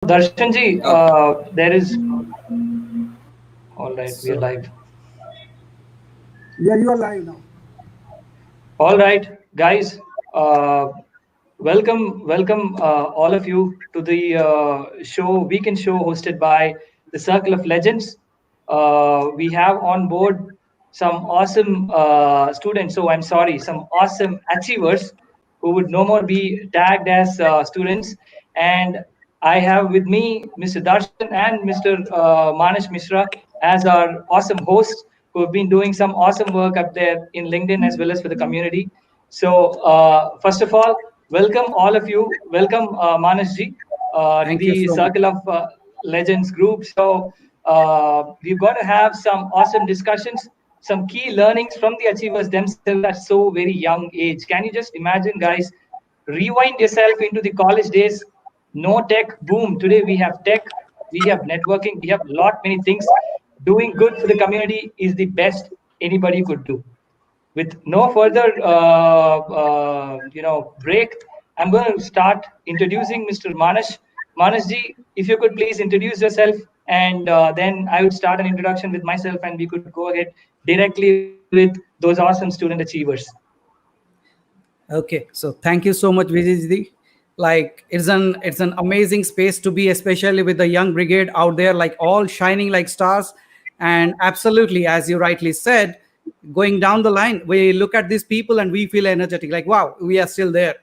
Darshanji, Okay. there is. All right, we are So, live. Yeah, you are live now. All right, guys. Uh, welcome, all of you to the weekend show hosted by the Circle of Legends. We have on board some awesome students. So I'm sorry, some awesome achievers who would no more be tagged as students. And I have with me Mr. Darshan and Mr. Manish Mishra as our awesome hosts who have been doing some awesome work up there in LinkedIn as well as for the community. So, first of all, welcome all of you. Welcome, Manas ji, to thank you the so much. Circle of Legends group. So, we're going to have some awesome discussions, some key learnings from the achievers themselves at so very young age. Can you just imagine, guys? Rewind yourself into the college days. No tech, boom. Today we have tech, we have networking, we have lot many things. Doing good for the community is the best anybody could do. With no further break, I'm going to start introducing Mr. Manas. Manas ji, if you could please introduce yourself, and then I would start an introduction with myself, and we could go ahead directly with those awesome student achievers. Okay, so thank you so much, Vijay. Like it's an amazing space to be, especially with the young brigade out there, like all shining like stars. And absolutely, as you rightly said, going down the line, we look at these people and we feel energetic, like wow, we are still there.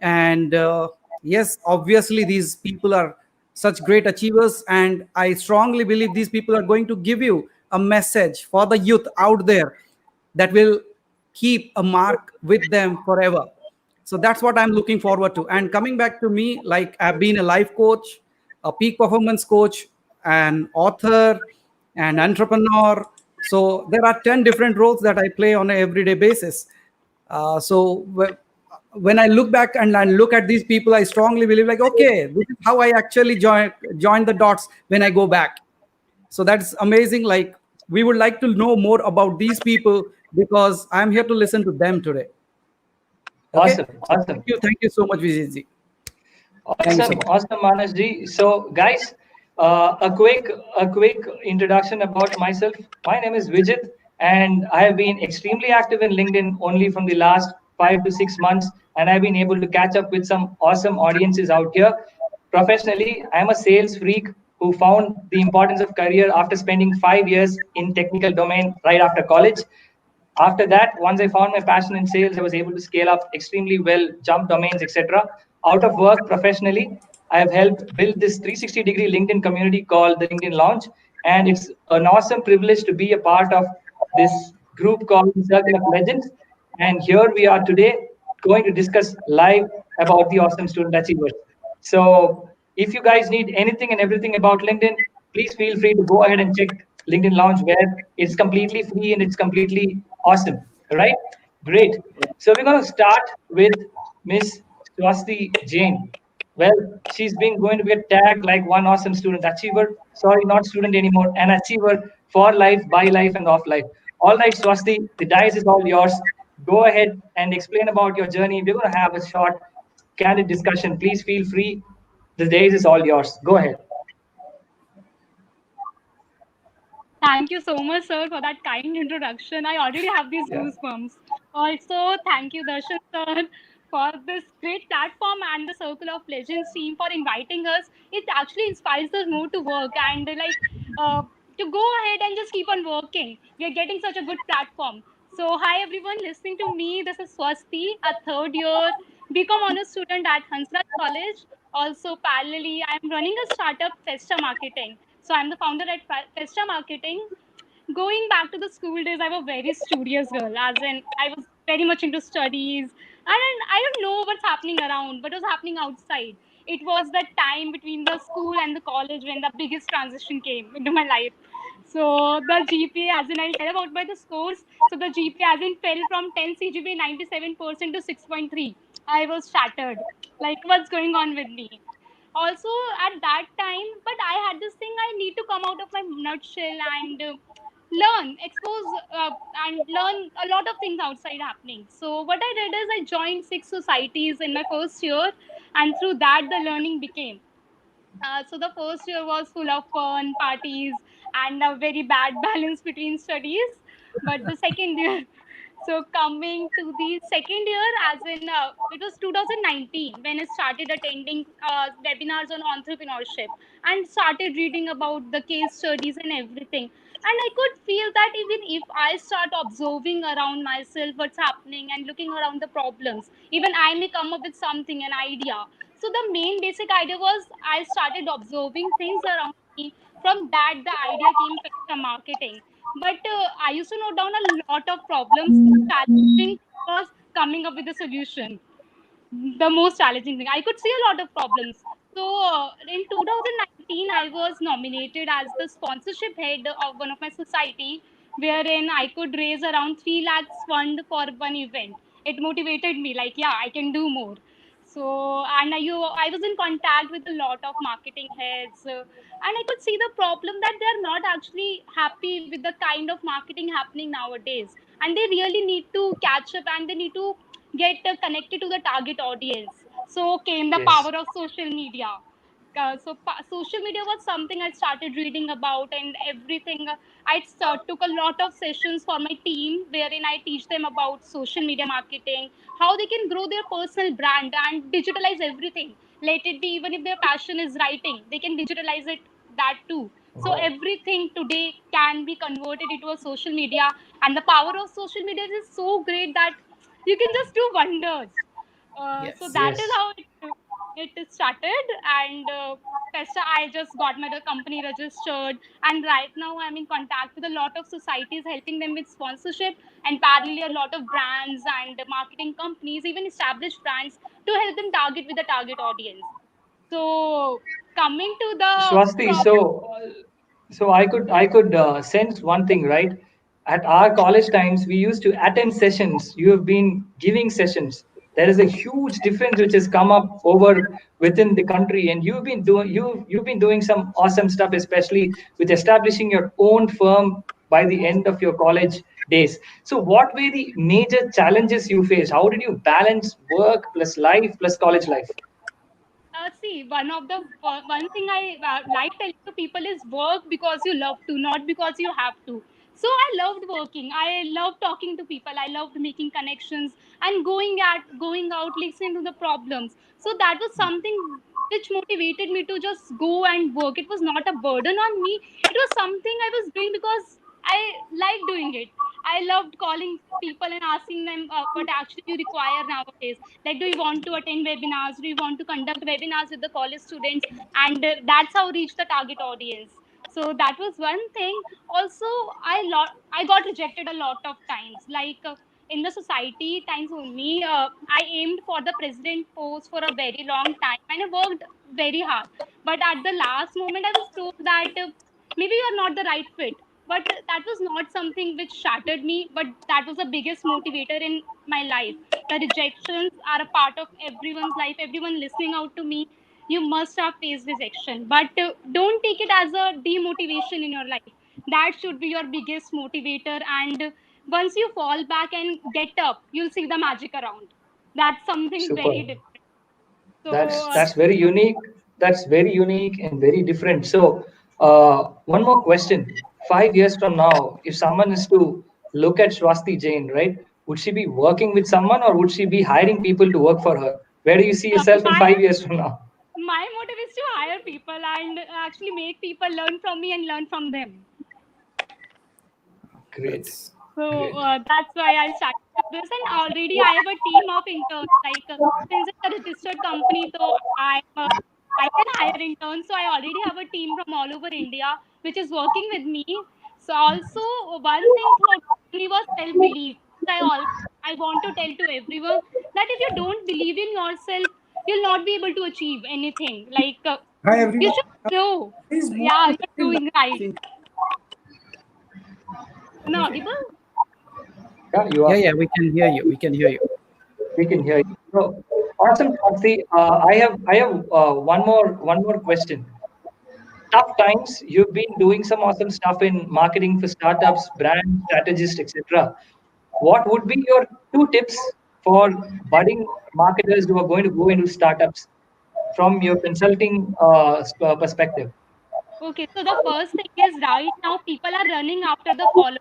And yes, obviously, these people are such great achievers, and I strongly believe these people are going to give you a message for the youth out there that will keep a mark with them forever. So that's what I'm looking forward to. And coming back to me, like I've been a life coach, a peak performance coach, an author, an entrepreneur. So there are 10 different roles that I play on an everyday basis. When I look back and I look at these people, I strongly believe like, okay, this is how I actually join the dots when I go back. So that's amazing. Like we would like to know more about these people because I'm here to listen to them today. Okay. Awesome, So awesome. thank you so much, Vijay. Thank you so Awesome, much. awesome, Manas ji. So, guys, a quick introduction about myself. My name is Vijit, and I have been extremely active in LinkedIn only from the last 5 to 6 months, and I've been able to catch up with some awesome audiences out here. Professionally, I'm a sales freak who found the importance of career after spending 5 years in technical domain right after college. After that, once I found my passion in sales, I was able to scale up extremely well, jump domains, etc. Out of work professionally, I have helped build this 360-degree LinkedIn community called the LinkedIn Lounge. And it's an awesome privilege to be a part of this group called the Circle of Legends. And here we are today going to discuss live about the awesome student achievers. So if you guys need anything and everything about LinkedIn, please feel free to go ahead and check LinkedIn Launch where it's completely free and it's completely awesome. All right, great. So we're going to start with Miss Swasti Jain. Well, she's been going to get tagged like one awesome student achiever. Sorry, not student anymore, an achiever for life, by life, and off life. All right, Swasti, the dice is all yours. Go ahead and explain about your journey. We're going to have a short, candid discussion. Please feel free. The days is all yours. Go ahead. Thank you so much, sir, for that kind introduction. I already have these Yeah. goosebumps. Also, thank you, Darshan, sir, for this great platform and the Circle of Legends team for inviting us. It actually inspires us more to work and to go ahead and just keep on working. We are getting such a good platform. So, hi everyone listening to me. This is Swasti, a third year BCom honors student at Hansraj College. Also, parallelly, I'm running a startup, Festa Marketing. So I'm the founder at Festa Marketing. Going back to the school days, I was a very studious girl, as in I was very much into studies, and I don't know what's happening around, what was happening outside. It was that time between the school and the college when the biggest transition came into my life. So the GPA, as in I'll tell about by the scores. So the GPA, as in fell from 10 CGPA 97% to 6.3. I was shattered. Like what's going on with me? Also at that time, but I had this thing, I need to come out of my nutshell and learn, expose, and learn a lot of things outside happening. So what I did is I joined 6 societies in my first year, and through that the learning began. So the first year was full of fun, parties, and a very bad balance between studies. But the second year, so coming to the second year, as in it was 2019 when I started attending webinars on entrepreneurship and started reading about the case studies and everything. And I could feel that even if I start observing around myself what's happening and looking around the problems, even I may come up with something, an idea. So the main basic idea was I started observing things around me. From that, the idea came from marketing. But I used to note down a lot of problems. The challenging was coming up with a solution. The most challenging thing. I could see a lot of problems. So in 2019, I was nominated as the sponsorship head of one of my society, wherein I could raise around 3 lakhs fund for one event. It motivated me, like, yeah, I can do more. So, and I was in contact with a lot of marketing heads, and I could see the problem that they are not actually happy with the kind of marketing happening nowadays, and they really need to catch up and they need to get connected to the target audience. So came the Yes. power of social media. Social media was something I started reading about and everything. I took a lot of sessions for my team wherein I teach them about social media marketing, how they can grow their personal brand and digitalize everything. Let it be, even if their passion is writing, they can digitalize it, that too. So Wow. everything today can be converted into a social media, and the power of social media is so great that you can just do wonders. So Yes. that is Yes. how it started. And Pesta, I just got my company registered, and right now I'm in contact with a lot of societies, helping them with sponsorship, and parallelly a lot of brands and marketing companies, even established brands, to help them target with the target audience. So coming to the Swasti, problem. so I could sense one thing, right? At our college times, we used to attend sessions. You have been giving sessions. There is a huge difference which has come up over within the country, and you've been doing some awesome stuff, especially with establishing your own firm by the end of your college days. So, what were the major challenges you faced? How did you balance work plus life plus college life? See, one thing I like telling to people is work because you love to, not because you have to. So I loved working. I loved talking to people. I loved making connections and going out, listening to the problems. So that was something which motivated me to just go and work. It was not a burden on me. It was something I was doing because I like doing it. I loved calling people and asking them what actually you require nowadays. Like, do you want to attend webinars? Do you want to conduct webinars with the college students? And that's how reach the target audience. So that was one thing. Also, I got rejected a lot of times. Like in the society times only, I aimed for the president post for a very long time and I worked very hard. But at the last moment, I was told that maybe you are not the right fit. But that was not something which shattered me, but that was the biggest motivator in my life. The rejections are a part of everyone's life. Everyone listening out to me, you must have faced rejection, but don't take it as a demotivation in your life. That should be your biggest motivator. And once you fall back and get up, you'll see the magic around. That's something very Super. different. So That's very unique. That's very unique and very different. So, one more question. 5 years from now, if someone is to look at Swasti Jain, right, would she be working with someone or would she be hiring people to work for her? Where do you see yourself in my 5 years from now? my motive is to hire people and actually make people learn from me and learn from them. Great, So great. that's why I started with this, and already I have a team of interns. Like since it's a registered company, so I can hire interns. So I already have a team from all over India which is working with me. So also one thing for me was self belief. I want to tell to everyone that if you don't believe in yourself, you'll not be able to achieve anything. Like Hi you everyone. should know. There is no Yeah, you're still doing right. dancing. Am I audible? Yeah, you Yeah, are. yeah, we can hear you. We can hear you. We can hear you. So, awesome, Swasti. I have one more question. Tough times. You've been doing some awesome stuff in marketing for startups, brand strategists, etc. What would be your two tips for budding marketers who are going to go into startups? from your consulting perspective? Okay, so the first thing is right now people are running after the follow.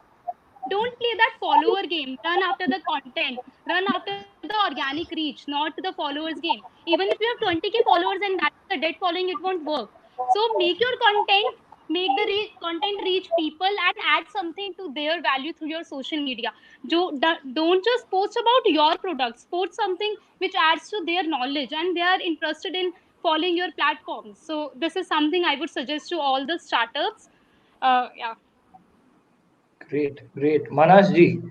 Don't play that follower game. Run after the content. Run after the organic reach, not the followers game. Even if you have 20k followers and that's a dead following, it won't work. So make your content, make the content reach people and add something to their value through your social media. Don't just post about your products. Post something which adds to their knowledge and they are interested in following your platforms. So this is something I would suggest to all the startups. Yeah. Great, great. Manoj ji,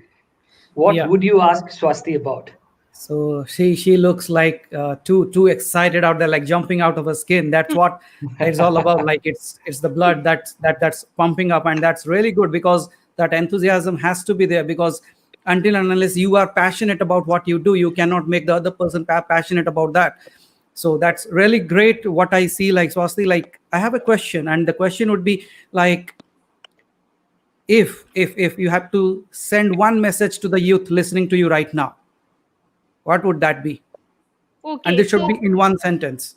what Yeah. would you ask Swasti about? So she looks like too excited out there, like jumping out of her skin. That's what it's all about. Like it's the blood that's pumping up, and that's really good because that enthusiasm has to be there. Because until and unless you are passionate about what you do, you cannot make the other person passionate about that. So that's really great. What I see, like Swasti, like I have a question, and the question would be like, if you have to send one message to the youth listening to you right now, what would that be? And Okay, this should so be in one sentence.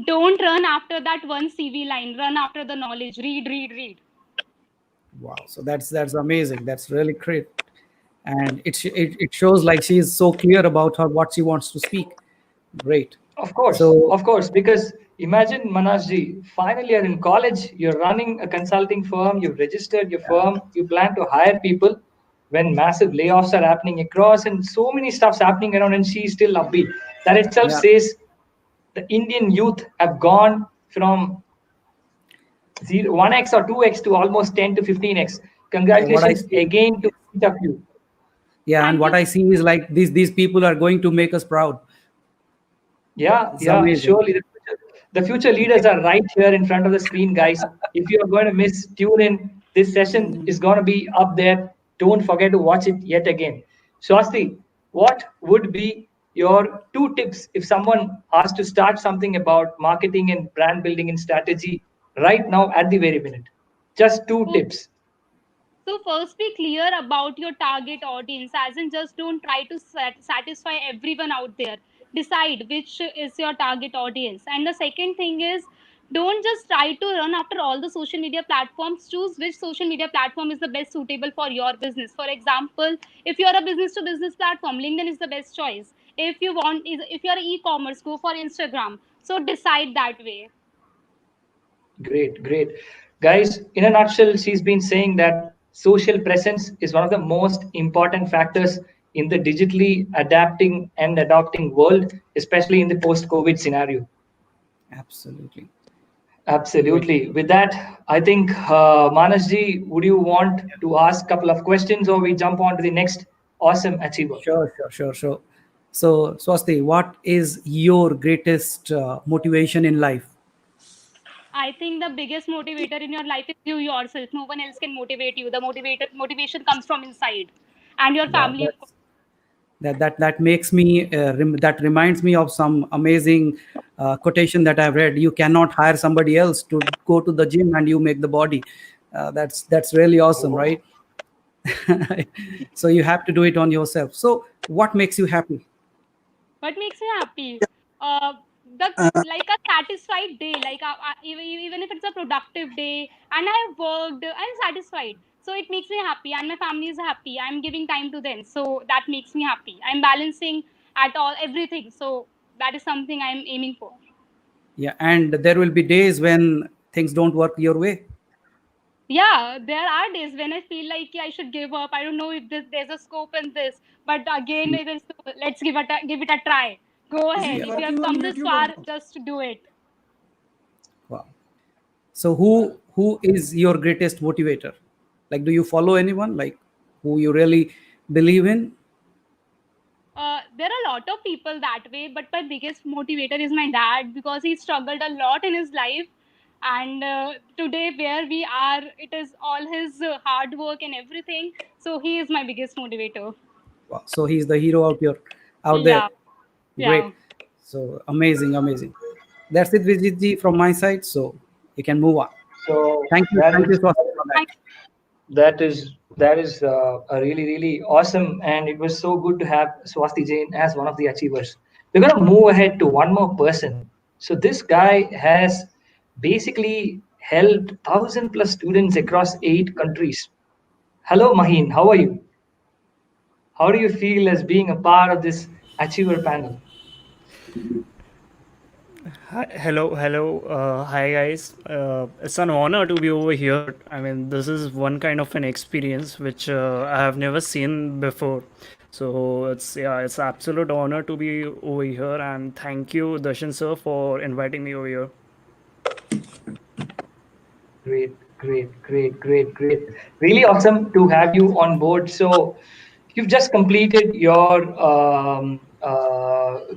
don't run after that one CV line. Run after the knowledge. Read, read, read. Wow, so that's amazing. That's really great. And it shows like she is so clear about her what she wants to speak. Great. So Of course, because imagine Manoj ji, finally you're in college, you're running a consulting firm, you've registered your firm, you plan to hire people when massive layoffs are happening across and so many stuff's happening around and she's still upbeat. That itself yeah, says the Indian youth have gone from 1x or 2x to almost 10 to 15x. what I Congratulations see, again to each of you. yeah, and Thank what you. I see is like these people are going to make us proud. Yeah, It's yeah, amazing. surely. The future leaders are right here in front of the screen, guys. If you are going to miss, tune in. This session is going to be up there. Don't forget to watch it yet again. Swasti, what would be your two tips if someone asked to start something about marketing and brand building and strategy right now at the very minute? Just two tips. So first, be clear about your target audience, as in just don't try to satisfy everyone out there. Decide which is your target audience. And the second thing is, don't just try to run after all the social media platforms. Choose which social media platform is the best suitable for your business. For example, if you're a business to business platform, LinkedIn is the best choice. If you're e-commerce, go for Instagram. So decide that way. Great, great. Guys, in a nutshell, she's been saying that social presence is one of the most important factors in the digitally adapting and adopting world, especially in the post COVID scenario. Absolutely. Great. Absolutely. With that, I think, Manasji, would you want to ask a couple of questions or we jump on to the next awesome achiever? Sure. So Swasti, what is your greatest motivation in life? I think the biggest motivator in your life is you yourself. No one else can motivate you. The motivation comes from inside, and your Wow, family, of course. that makes me that reminds me of some amazing quotation that I've read. You cannot hire somebody else to go to the gym and you make the body. That's really awesome, Oh, right? So you have to do it on yourself. So what makes you happy? What makes me happy? Uh, the like a satisfied day. Like even if it's a productive day, and I've worked, I'm satisfied. So it makes me happy, and my family is happy. I'm giving time to them, so that makes me happy. I'm balancing at all everything. So that is something I'm aiming for. Yeah, and there will be days when things don't work your way. Yeah, there are days when I feel like I should give up. I don't know if there's a scope in this, but again, it is let's give it a try. Go Is he ahead. Yeah. If you working have on come this YouTube or far, not? just do it. Wow. So who is your greatest motivator? Like, do you follow anyone like who you really believe in? There are a lot of people that way, but my biggest motivator is my dad because he struggled a lot in his life, and today where we are, it is all his hard work and everything. So he is my biggest motivator. Wow. So he's the hero out there. Yeah, Great. yeah. So amazing. That's it, Vijit from my side. So you can move on. so Thank you, Swasti, for that. Thank that is a really awesome, and it was so good to have Swasti Jain as one of the achievers. We're gonna move ahead to one more person So this guy has basically helped 1,000 plus students across 8 countries. Hello, Maheen. How are you? How do you feel as being a part of this achiever panel? Hi, hello. Hi, guys. It's an honor to be over here. I mean, this is one kind of an experience which I have never seen before. So it's absolute honor to be over here, and thank you, Darshan sir, for inviting me over here. Great, great, great, great, great. Really awesome to have you on board. So, you've just completed your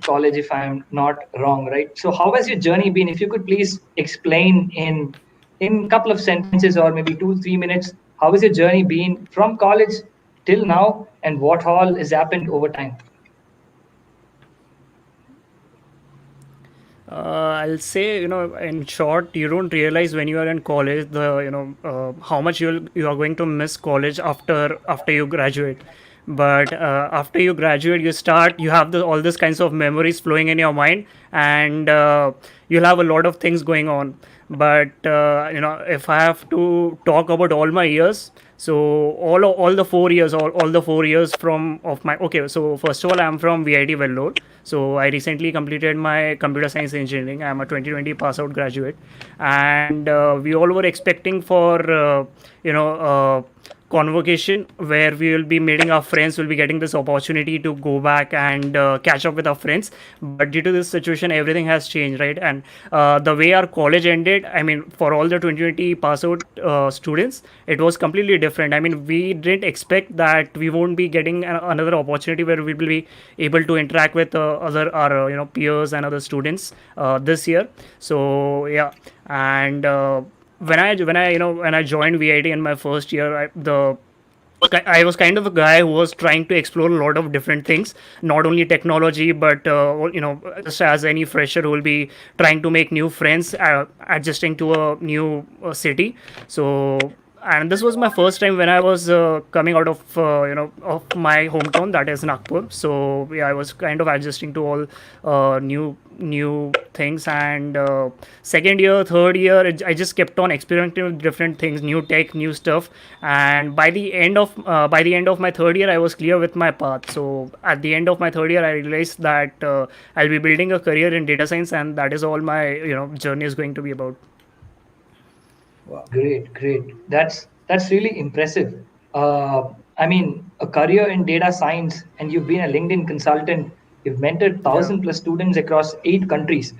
college, if I'm not wrong, right? So, how has your journey been? If you could please explain in a couple of sentences or maybe 2 3 minutes, how has your journey been from college till now, and what all has happened over time? I'll say, in short, you don't realize when you are in college how much you are going to miss college after you graduate. But after you graduate, you have all these kinds of memories flowing in your mind, and you'll have a lot of things going on. But if I have to talk about all my years, so all the 4 years, all the 4 years from of my okay. So first of all, I'm from VIT Vellore. So I recently completed my computer science engineering. I'm a 2020 pass out graduate, and we all were expecting for you know. Convocation where we will be meeting our friends, will be getting this opportunity to go back and catch up with our friends. But due to this situation, everything has changed, right? And the way our college ended, I mean, for all the 2020 pass out students, it was completely different. I mean, we didn't expect that we won't be getting another opportunity where we will be able to interact with other our peers and other students this year. So yeah. And when I joined VIT in my first year, I was kind of a guy who was trying to explore a lot of different things, not only technology, but just as any fresher who will be trying to make new friends, adjusting to a new city. So, and this was my first time when I was coming out of of my hometown, that is Nagpur. So yeah, I was kind of adjusting to all new things. And second year, third year, I just kept on experimenting with different things, new tech, new stuff. And by the end of my third year, I was clear with my path. So at the end of my third year, I realized that I'll be building a career in data science, and that is all my journey is going to be about. Wow. Great, great. That's really impressive. I mean, a career in data science, and you've been a LinkedIn consultant. You've mentored Yeah. 1,000 plus students across 8 countries.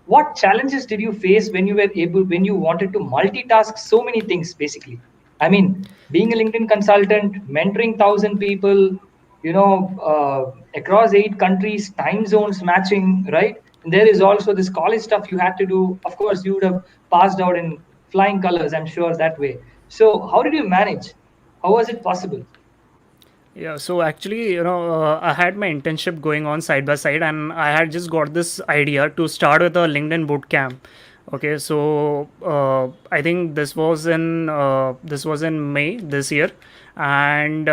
What challenges did you face when you wanted to multitask so many things? Basically, I mean, being a LinkedIn consultant, mentoring 1,000 people, across 8 countries, time zones matching, right? And there is also this college stuff you had to do. Of course, you would have passed out in flying colors, I'm sure, that way. So, how did you manage? How was it possible? Yeah, so actually, I had my internship going on side by side, and I had just got this idea to start with a LinkedIn boot camp. Okay, so I think this was in May this year, and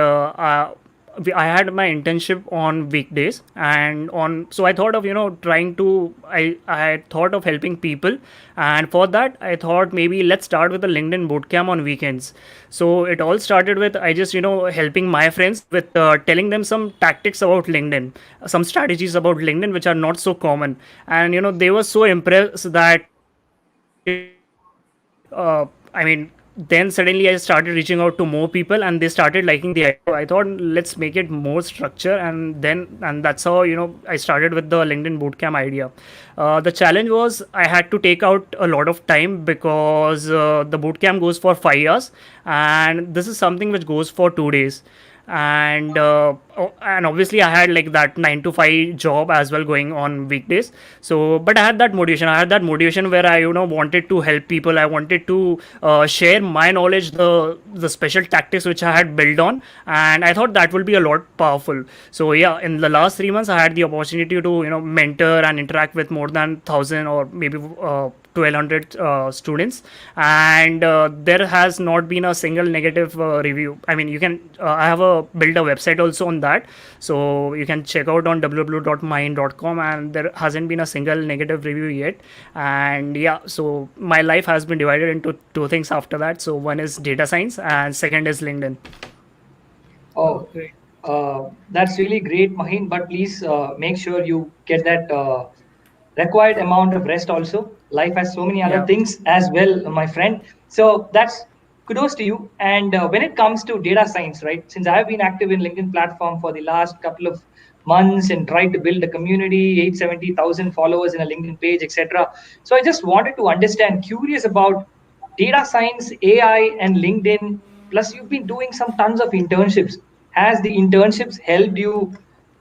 I had my internship on weekdays, and on so I thought of trying to I had thought of helping people, and for that I thought maybe let's start with a LinkedIn bootcamp on weekends. So it all started with I just helping my friends with telling them some tactics about LinkedIn, some strategies about LinkedIn which are not so common. And they were so impressed that I mean, then suddenly I started reaching out to more people, and they started liking the idea. I thought let's make it more structure, and that's how I started with the LinkedIn bootcamp idea. The challenge was I had to take out a lot of time because the bootcamp goes for 5 hours, and this is something which goes for 2 days. And obviously I had like that 9 to 5 job as well going on weekdays. So but I had that motivation where I wanted to help people. I wanted to share my knowledge, the special tactics which I had built on, and I thought that will be a lot powerful. So yeah, in the last 3 months I had the opportunity to mentor and interact with more than 1,000 or maybe 1,200 students, and there has not been a single negative review. I mean, you can I have a built a website also on that, so you can check out on www.maheen.com, and there hasn't been a single negative review yet. And yeah, so my life has been divided into two things after that. So one is data science and second is LinkedIn. Oh, Oh, great. that's really great, Maheen. But please make sure you get that required amount of rest also. Life has so many other Yeah. things as well, my friend. So that's kudos to you. And when it comes to data science, right? Since I have been active in LinkedIn platform for the last couple of months and tried to build a community, 870,000 followers in a LinkedIn page, etc. So I just wanted to understand, curious about data science, AI, and LinkedIn. Plus, you've been doing some tons of internships. Has the internships helped you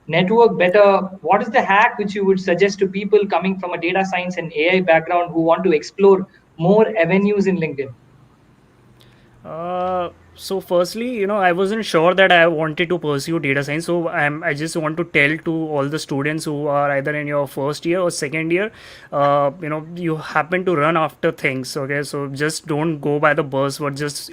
network better? What is the hack which you would suggest to people coming from a data science and AI background who want to explore more avenues in LinkedIn? So firstly, I wasn't sure that I wanted to pursue data science. So I just want to tell to all the students who are either in your first year or second year, you happen to run after things. Okay, so just don't go by the buzzword. Just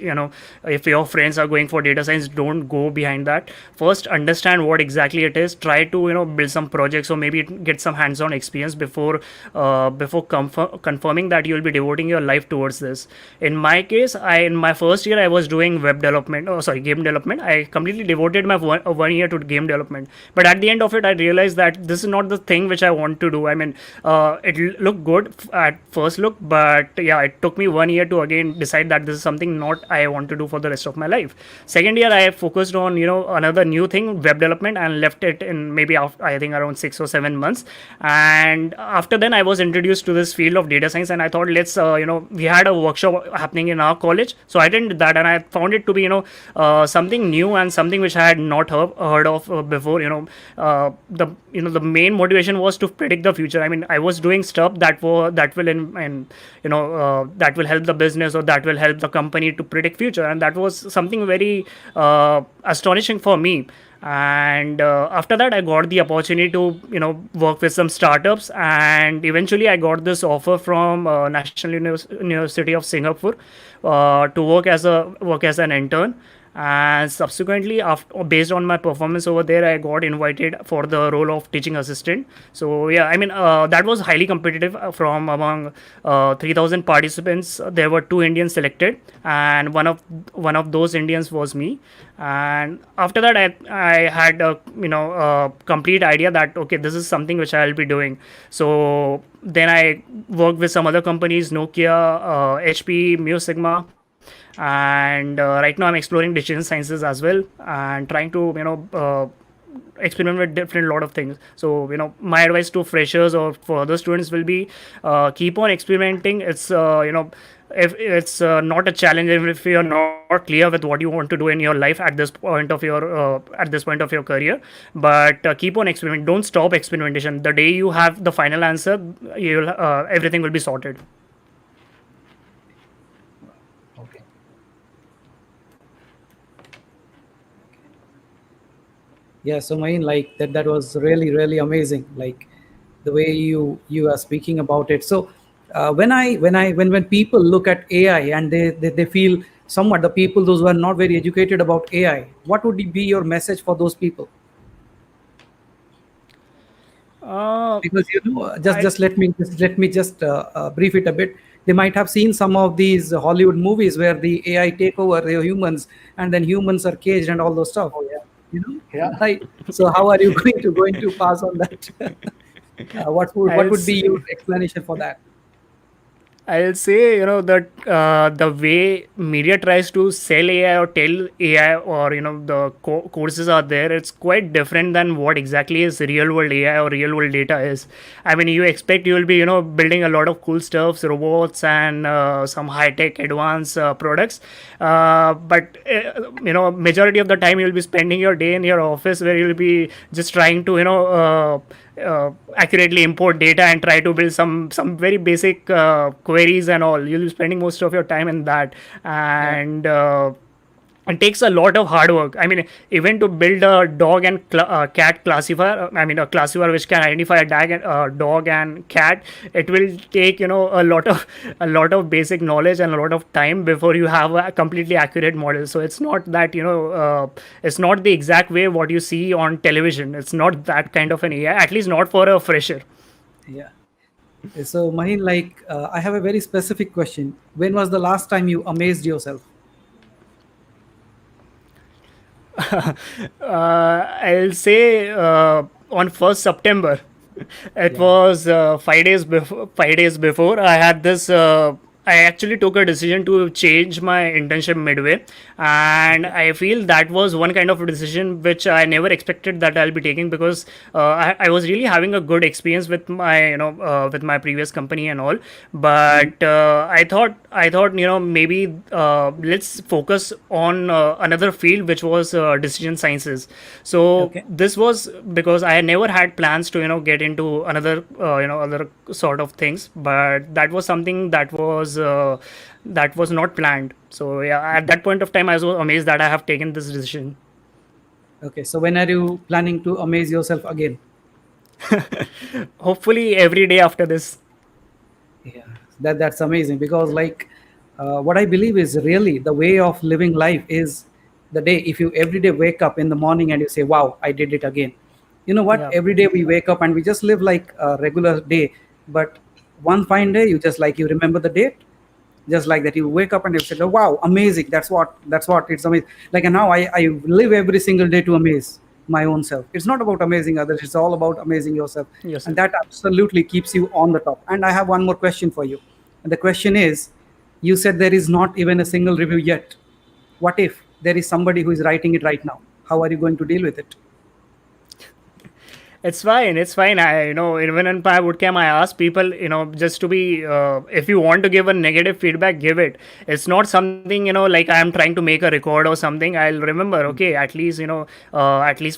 if your friends are going for data science, don't go behind that. First, understand what exactly it is. Try to build some projects or maybe get some hands-on experience before confirming that you'll be devoting your life towards this. In my case, I in my first year I was doing web development, oh sorry, game development. I completely devoted my one year to game development, but at the end of it I realized that this is not the thing which I want to do. I mean, it looked good at first look, but yeah, it took me 1 year to again decide that this is something not I want to do for the rest of my life. Second year I focused on another new thing, web development, and left it in maybe after, I think, around 6 or 7 months. And after then I was introduced to this field of data science, and I thought, let's we had a workshop happening in our college, so I attended that, and I found it to be something new and something which I had not heard of before. The main motivation was to predict the future. I mean, I was doing stuff that will that will help the business or that will help the company to predict future, and that was something very astonishing for me. And after that I got the opportunity to work with some startups, and eventually I got this offer from National University of Singapore to work as an intern. And subsequently, after, based on my performance over there, I got invited for the role of teaching assistant. So yeah, I mean, that was highly competitive. From among 3,000 participants, there were two Indians selected, and one of those Indians was me. And after that I had a complete idea that okay, this is something which I'll be doing. So then I worked with some other companies, Nokia, HP, Mu Sigma, and right now I'm exploring decision sciences as well, and trying to experiment with different lot of things. So my advice to freshers or for other students will be, keep on experimenting. It's if it's not a challenge, if you're not clear with what you want to do in your life at this point of your career, but keep on experimenting. Don't stop experimentation. The day you have the final answer, you'll everything will be sorted. Okay. Yeah, so Maheen, like that was really really amazing. Like the way you are speaking about it. So when people look at AI and they feel somewhat, the people those who are not very educated about AI, what would be your message for those people? Because I just let me just brief it a bit. They might have seen some of these Hollywood movies where the AI take over the humans, and then humans are caged and all those stuff. Oh yeah. You know, Yeah. right? So how are you going to pass on that? What I'll would be your say explanation for that? I'll say, that the way media tries to sell AI or tell AI, or the courses are there, it's quite different than what exactly is real world AI or real world data is. I mean, you expect you will be building a lot of cool stuffs, robots, and some high tech advanced products, but majority of the time you'll be spending your day in your office where you'll be just trying to accurately import data and try to build some very basic queries and all. You'll be spending most of your time in that. Yeah. And It takes a lot of hard work. I mean, even to build a dog and cat classifier, I mean, a classifier which can identify a dog and cat, it will take, a lot of basic knowledge and a lot of time before you have a completely accurate model. So it's not that, it's not the exact way what you see on television. It's not that kind of an AI, at least not for a fresher. Yeah. So, Maheen, like, I have a very specific question. When was the last time you amazed yourself? I'll say on 1st September. It Yeah. was 5 days before. 5 days before, I had this. I actually took a decision to change my internship midway, and Okay. I feel that was one kind of a decision which I never expected that I'll be taking, because I was really having a good experience with my with my previous company and all. Mhm. But I thought maybe let's focus on another field, which was decision sciences. So Okay. this was because I had never had plans to get into another other sort of things, but that was something that was not planned. So yeah, at that point of time, I was amazed that I have taken this decision. Okay. So, when are you planning to amaze yourself again? Hopefully every day after this. Yeah, that's amazing because like what I believe is really the way of living life is the day if you every day wake up in the morning and you say, "Wow, I did it again." You know what? Yeah. Every day we wake up and we just live like a regular day, but one fine day you just like you remember the date, just like that you wake up and you say, "Oh, wow, amazing." That's what it's amazing. Like and now I live every single day to amaze my own self. It's not about amazing others, it's all about amazing yourself, Yes, and sir. that absolutely keeps you on the top. And I have one more question for you, and the question is, you said there is not even a single review yet. What if there is somebody who is writing it right now? How are you going to deal with it? It's fine. It's fine. Even in my bootcamp, I ask people, just to be, if you want to give a negative feedback, give it. It's not something, like I am trying to make a record or something. I'll remember, okay, at least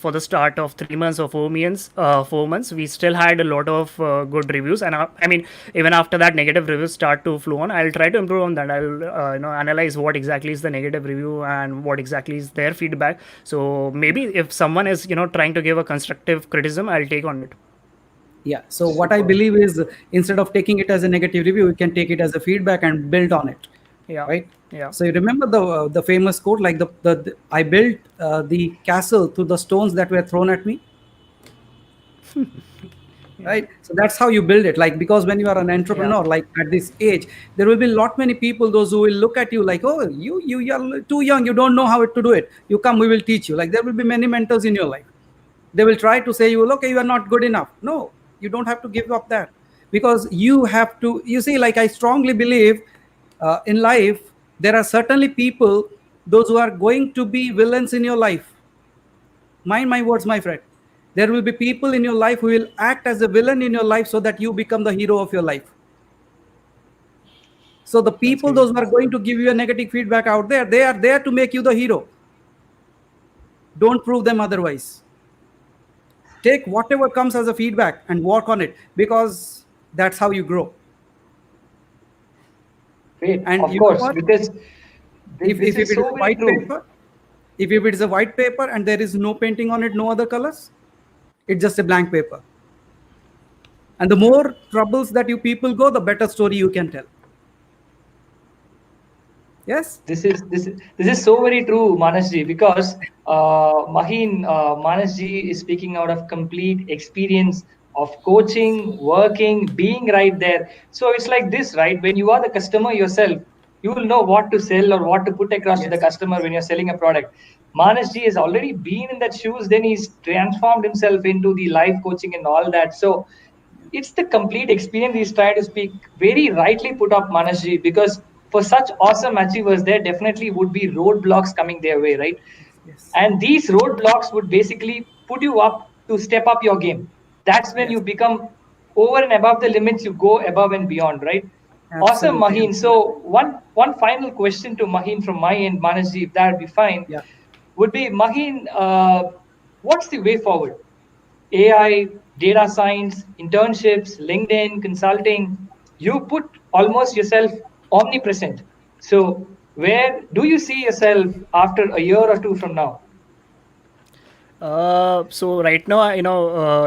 for the start of 3 months or 4 months, 4 months, we still had a lot of good reviews. And I mean, even after that, negative reviews start to flow on. I'll try to improve on that. I'll, analyze what exactly is the negative review and what exactly is their feedback. So maybe if someone is, trying to give a constructive criticism, I'll take on it. Yeah, so what I Super. believe is instead of taking it as a negative review, you can take it as a feedback and build on it, Yeah, right? yeah, So you remember the famous quote, like the I built the castle through the stones that were thrown at me, yeah. right? So that's how you build it. Like because when you are an Yeah, entrepreneur, like at this age, there will be lot many people, those who will look at you like, oh, you are too young, you don't know how to do it. You come, we will teach you. Like there will be many mentors in your life. They will try to say you, okay, you are not good enough. No, you don't have to give up that, because you have to. You see, like I strongly believe in life, there are certainly people, those who are going to be villains in your life. Mind my words, my friend. There will be people in your life who will act as a villain in your life so that you become the hero of your life. So the that's people, great. those who are going to give you a negative feedback out there, they are there to make you the hero. Don't prove them otherwise. Take whatever comes as a feedback and work on it, because that's how you grow. Great. And Of you know course, what? because If this it is is so a very white true. paper, if it is a white paper and there is no painting on it, no other colors, it's just a blank paper. And the more troubles that you people go, the better story you can tell. Yes? This is so very true, Manasji, because Manasji is speaking out of complete experience of coaching, working, being right there. So it's like this, right? When you are the customer yourself, you will know what to sell or what to put across to the Yes. customer when you're selling a product. Manasji has already been in that shoes, then he's transformed himself into the life coaching and all that. So it's the complete experience he's trying to speak. Very rightly put up, Manasji, because for such awesome achievers, there definitely would be roadblocks coming their way, right? Yes. And these roadblocks would basically put you up to step up your game. That's when you Yes. become over and above the limits, you go above and beyond, right? Awesome, Absolutely. Maheen. Absolutely. So one final question to Maheen from my end, Manasji, if that would be fine, Yeah. would be Maheen, what's the way forward? AI, data science, internships, LinkedIn, consulting, you put almost yourself omnipresent. So Where do you see yourself after a year or two from now? So right now,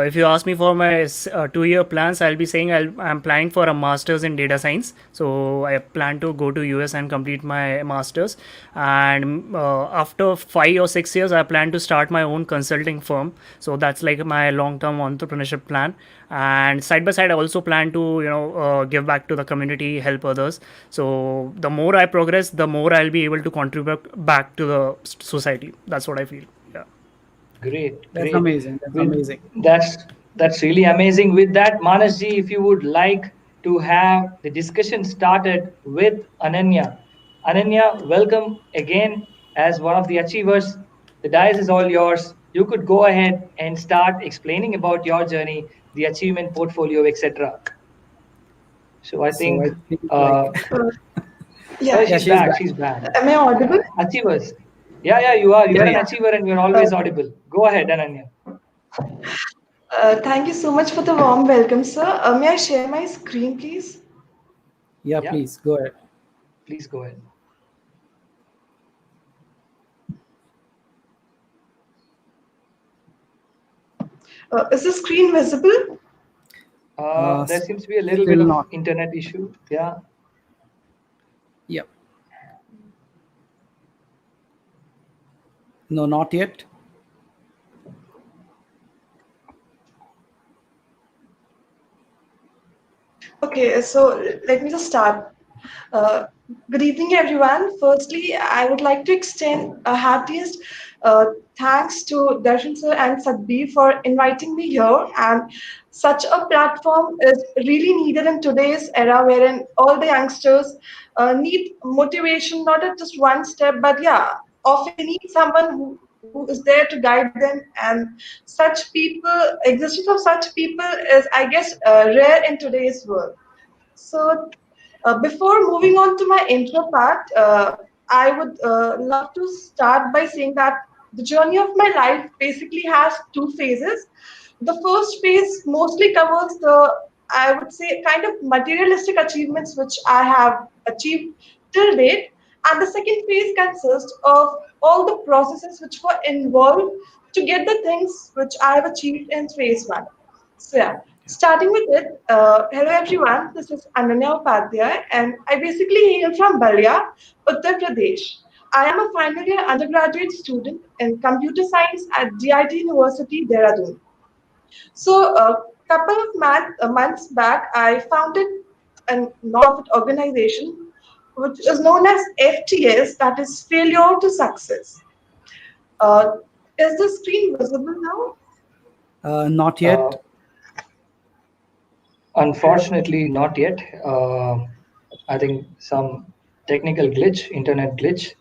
if you ask me for my 2 year plans, I'll be saying I'm planning for a master's in data science. So I plan to go to US and complete my master's, and after 5 or 6 years, I plan to start my own consulting firm. So that's like my long-term entrepreneurship plan. And side by side, I also plan to give back to the community, help others. So the more I progress, the more I'll be able to contribute back to the society. That's what I feel. Yeah. Great, That's great. amazing. That's With amazing. that's really amazing. With that, Manasji, if you would like to have the discussion started with Ananya. Ananya, welcome again as one of the achievers. The dice is all yours. You could go ahead and start explaining about your journey, the achievement portfolio, etc. So I So think, I think like, uh, Uh, oh, yeah. yeah, she's she's back. back. She's back. Am I audible? Yeah, achievers. Yeah, yeah, you are. You Yeah, are an yeah. Yeah. achiever, and you're Uh, always audible. Go ahead, Ananya. Thank you so much for the warm welcome, sir. May I share my screen, please? Yeah, Yeah, please go ahead. please go ahead. Is the screen visible? There seems to be a little bit Still of not. internet issue. Yeah. Yep. No, not yet. Okay, so let me just start. Uh, Good evening, everyone. Firstly, I would like to extend a heartiest uh, thanks to Darshan sir and Sadbi for inviting me here. And such a platform is really needed in today's era, wherein all the youngsters need motivation, not at just one step, but yeah, often they need someone who is there to guide them. And such people, existence of such people is, I guess, rare in today's world. So, before moving on to my intro part, I would love to start by saying that the journey of my life basically has two phases. The first phase mostly covers the, I would say, kind of materialistic achievements which I have achieved till date. And the second phase consists of all the processes which were involved to get the things which I have achieved in phase one. So, yeah, starting with it, hello everyone, this is Ananya Upadhyay, and I basically hail from Balia, Uttar Pradesh. I am a final year undergraduate student in computer science at GIT University, Dehradun. So, a couple of months back, I founded a non-profit organization which is known as FTS, that is Failure to Success. Uh, is the screen visible now? Not Uh, yet. Unfortunately, not yet. I think some technical glitch, internet glitch.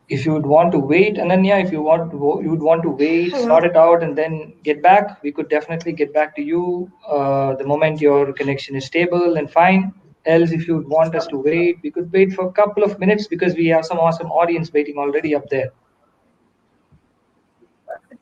If you would want to wait, Ananya, if you would want to wait, Hello. sort it out, and then get back, we could definitely get back to you the moment your connection is stable and fine. Else, if you would want us to wait, we could wait for a couple of minutes because we have some awesome audience waiting already up there.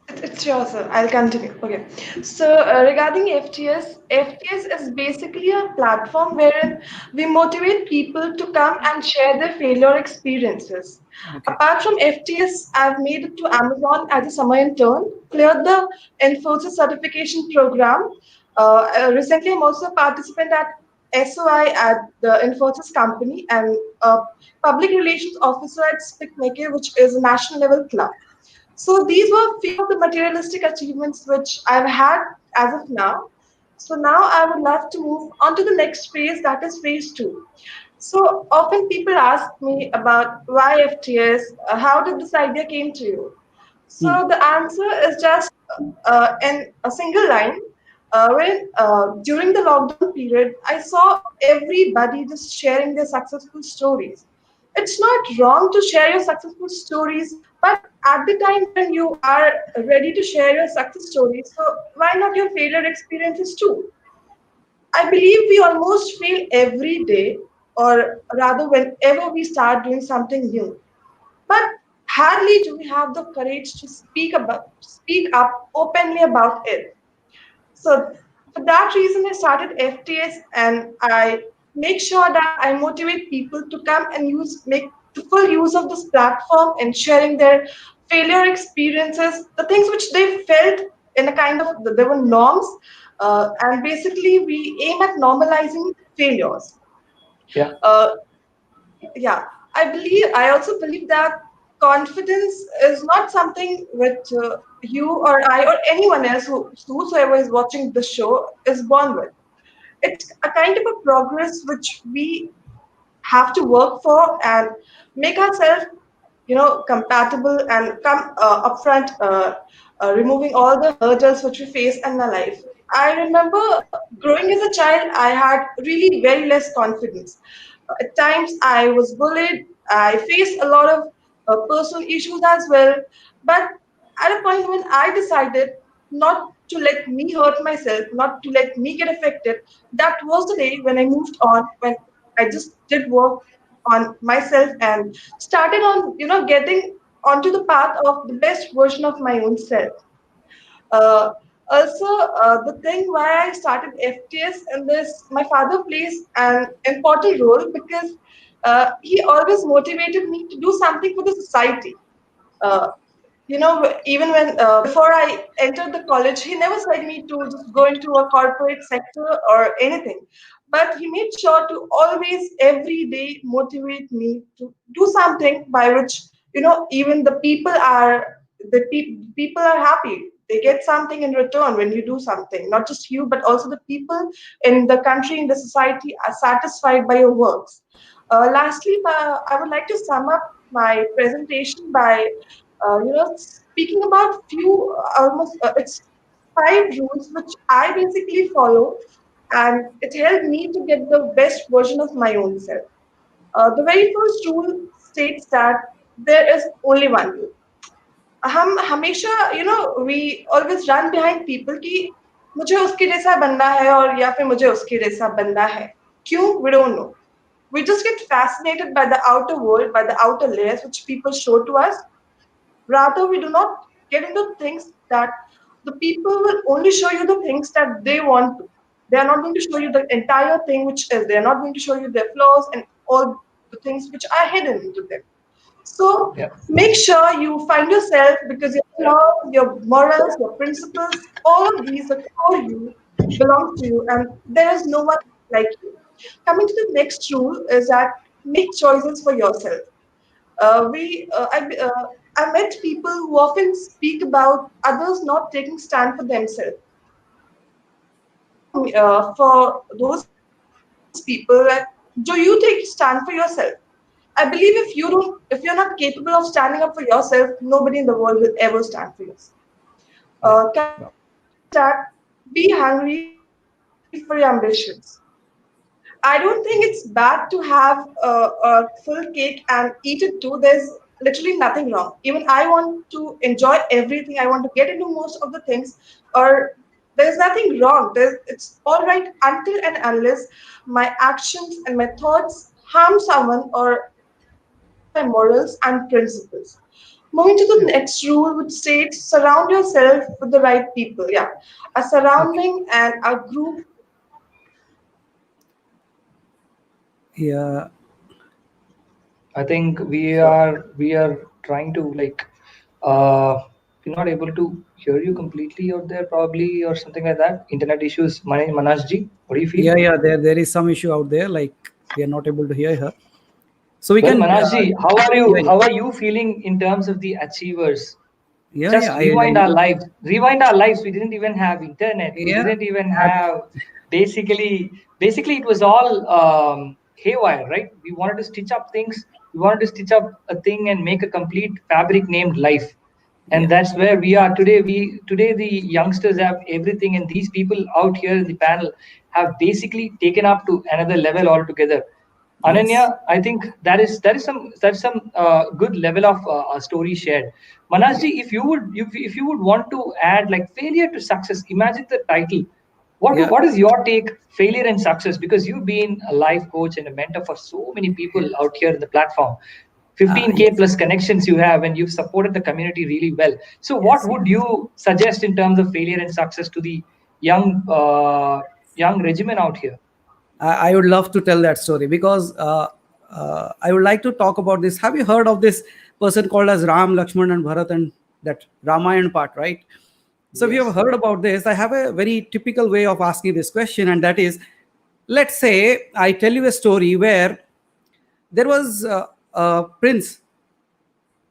It's sure, sir. I'll continue. Okay. So, regarding FTS, FTS is basically a platform wherein we motivate people to come and share their failure experiences. Okay. Apart from FTS, I've made it to Amazon as a summer intern, cleared the Infosys certification program. Recently, I'm also a participant at SOI at the Infosys company and a public relations officer at Spikmaker, which is a national level club. So these were few of the materialistic achievements which I've had as of now. So now I would love to move on to the next phase, that is phase two. So often people ask me about why FTS, how did this idea came to you? Hmm. So the answer is just in a single line. When during the lockdown period, I saw everybody just sharing their successful stories. It's not wrong to share your successful stories, but at the time when you are ready to share your success stories, so why not your failure experiences too? I believe we almost fail every day, or rather, whenever we start doing something new. But hardly do we have the courage to speak up openly about it. So for that reason, I started FTS, and I make sure that I motivate people to come and make the full use of this platform and sharing their failure experiences, the things which they felt in a kind of, there were norms, and basically we aim at normalizing failures. Yeah. Uh, yeah, I also believe that confidence is not something which you or I or anyone else whosoever is watching the show is born with. It's a kind of a progress which we have to work for and make ourselves, compatible and come upfront, removing all the hurdles which we face in our life. I remember growing as a child, I had really very less confidence. At times, I was bullied. I faced a lot of personal issues as well. But at a point when I decided not to let me hurt myself, not to let me get affected, that was the day when I moved on, when I just did work on myself and started on, getting onto the path of the best version of my own self. Uh, Also, the thing why I started FTS in this, my father plays an important role because he always motivated me to do something for the society. Uh, even when before I entered the college, he never said me to just go into a corporate sector or anything. But he made sure to always, every day, motivate me to do something by which, even the people are happy. They get something in return when you do something. Not just you, but also the people in the country, in the society are satisfied by your works. Lastly, I would like to sum up my presentation by speaking about few almost it's 5 rules which I basically follow, and it helped me to get the best version of my own self. The very first rule states that there is only one you. हम हमेशा we always run behind people कि मुझे उसके जैसा बनना है और या फिर मुझे उसके जैसा बनना है. क्यों? We don't know. We just get fascinated by the outer world, by the outer layers which people show to us. Rather, we do not get into things that the people will only show you the things that they want to. They are not going to show you the entire thing which is. They are not going to show you their flaws and all the things which are hidden into them. So Yeah. make sure you find yourself because your flaws, your morals, your principles, all of these, the core you, belongs to you, and there is no one like you. Coming to the next rule is that make choices for yourself. We I met people who often speak about others not taking stand for themselves. For those people, like, do you take stand for yourself? I believe if you're not capable of standing up for yourself, nobody in the world will ever stand for yourself. Yeah. Coming to the next rule is that be hungry for your ambitions. I don't think it's bad to have a full cake and eat it too. There's literally nothing wrong. Even I want to enjoy everything. I want to get into most of the things, or there's nothing wrong. It's all right until and unless my actions and my thoughts harm someone or challenge my morals and principles. Moving to the Yeah. next rule, which states surround yourself with the right people. Yeah, a Okay. surrounding and a group Yeah. I think we So are we are trying to like uh we're not able to hear you completely out there probably or something like that. Internet issues. Manajji, what do you feel? yeah, there is some issue out there. Like we are not able to hear her. So we Well, can. Manajji, how are Yeah, you? How are you feeling in terms of the achievers? yeah. Just rewind our lives. Rewind our lives. We didn't even have internet. We Yeah. didn't even ab- have basically it was all haywire, right? We wanted to stitch up things. We wanted to stitch up a thing and make a complete fabric named life. And Yeah. that's where we are today. We today the youngsters have everything, and these people out here in the panel have basically taken up to another level altogether. Yes. Ananya, I think that is some good level of story shared. Yeah. Manasji, if you would want to add like failure to success, imagine the title. What Yeah. what is your take, failure and success? Because you've been a life coach and a mentor for so many people out here in the platform. 15K Yes. plus connections you have, and you've supported the community really well. So, what Yes. would Yes. you suggest in terms of failure and success to the young young regimen out here? I would love to tell that story because I would like to talk about this. Have you heard of this person called as Ram, Lakshman, and Bharat, and that Ramayana part, right? So if you have Yes. heard about this, I have a very typical way of asking this question, and that is, let's say I tell you a story where there was a prince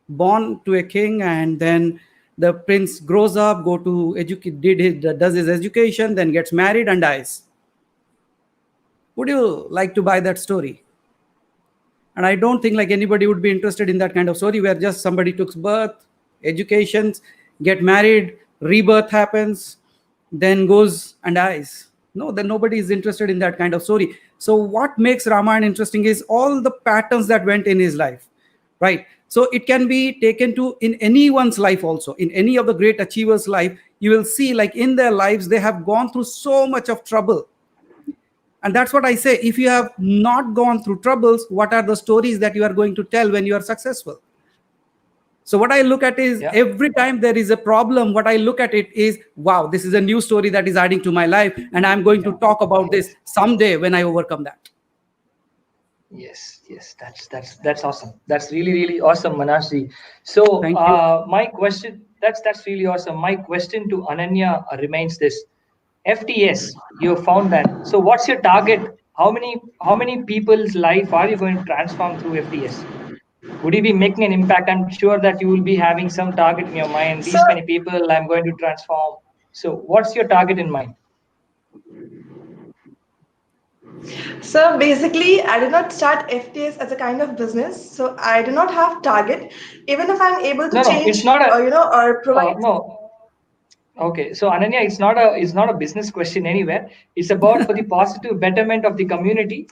born to a king, and then the prince grows up, go to educate, does his education, then gets married and dies. Would you like to buy that story? And I don't think like anybody would be interested in that kind of story where just somebody took birth, educations, get married, rebirth happens, then goes and dies. No, then nobody is interested in that kind of story. So what makes Ramayana interesting is all the patterns that went in his life, right? So it can be taken to in anyone's life also. In any of the great achievers' life, you will see like in their lives they have gone through so much of trouble. And that's what I say. If you have not gone through troubles, what are the stories that you are going to tell when you are successful? So what I look at is Yeah. every time there is a problem, what I look at it is, wow, this is a new story that is adding to my life. And I'm going to Yeah. talk about this Yes. someday when I overcome that. Yes, yes, that's awesome. That's really really awesome, Manashji. So Thank you. my question, that's really awesome. My question to Ananya remains this: FTS, you found that. So what's your target? How many people's life are you going to transform through FTS? Would you be making an impact? I'm sure that you will be having some target in your mind. So, These many people I'm going to transform. So what's your target in mind? so basically, I did not start FTS as a kind of business. So I do not have target. Even if I'm able to No, no, it's change, not a or provide. no. Okay, so Ananya, it's not a business question anywhere. It's about for the positive betterment of the community.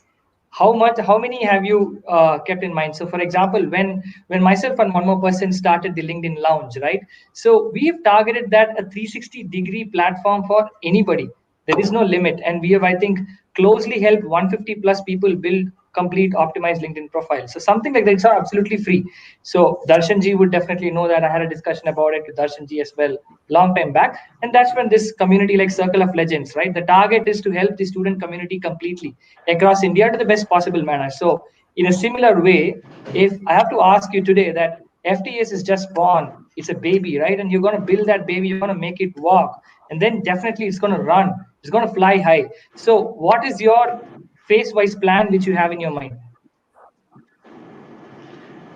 How many have you kept in mind? So, for example, when myself and one more person started the LinkedIn Lounge, right? So we've targeted that a 360-degree platform for anybody. There is no limit, and we have, I think, closely helped 150 plus people build complete optimized LinkedIn profile. So something like that is absolutely free. So Darshanji would definitely know that I had a discussion about it with Darshanji as well long time back. And that's when this community like Circle of Legends, right? The target is to help the student community completely across India to the best possible manner. So in a similar way, if I have to ask you today that FTS is just born, it's a baby, right? And you're going to build that baby, you're going to make it walk, and then definitely it's going to run, it's going to fly high. So what is your phase wise plan which you have in your mind?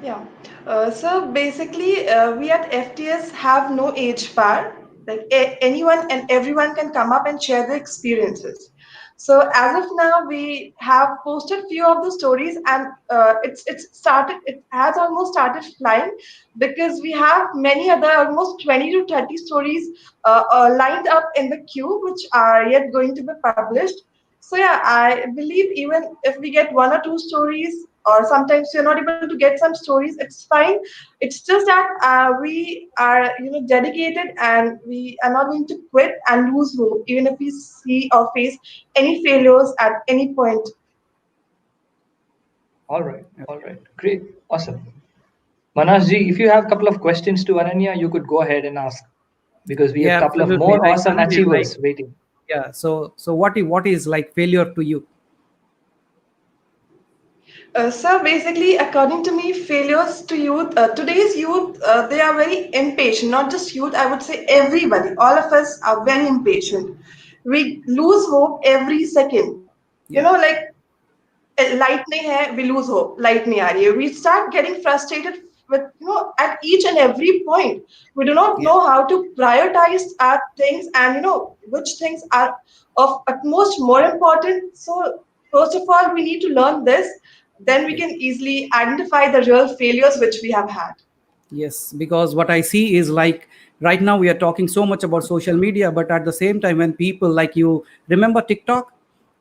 Yeah. So basically, we at FTS have no age bar. Like anyone and everyone can come up and share their experiences. So as of now, we have posted few of the stories, and it's started. It has almost started flying because we have many other almost 20 to 30 stories lined up in the queue, which are yet going to be published. So yeah, I believe even if we get one or two stories, or sometimes you're not able to get some stories, it's fine. It's just that we are, dedicated, and we are not going to quit and lose hope, even if we see or face any failures at any point. All right, great, awesome. Manashji, if you have a couple of questions to Ananya, you could go ahead and ask because we have a Yeah, couple of absolutely. more Like awesome Ananya, like achievers waiting. yeah. So what is like failure to you? So basically, according to me, failures to youth, today's youth, they are very impatient. Not just youth, I would say everybody. All of us are very impatient. We lose hope every second. Yeah. Like light nahi hai, we lose hope. Light nahi aa rahi hai. We start getting frustrated with, at each and every point. We do not Yeah. know how to prioritize our things, and which things are of utmost more important. So first of all, we need to learn this. Then we Yeah. can easily identify the real failures which we have had. Yes, because what I see is like right now we are talking so much about social media, but at the same time, when people like you remember TikTok,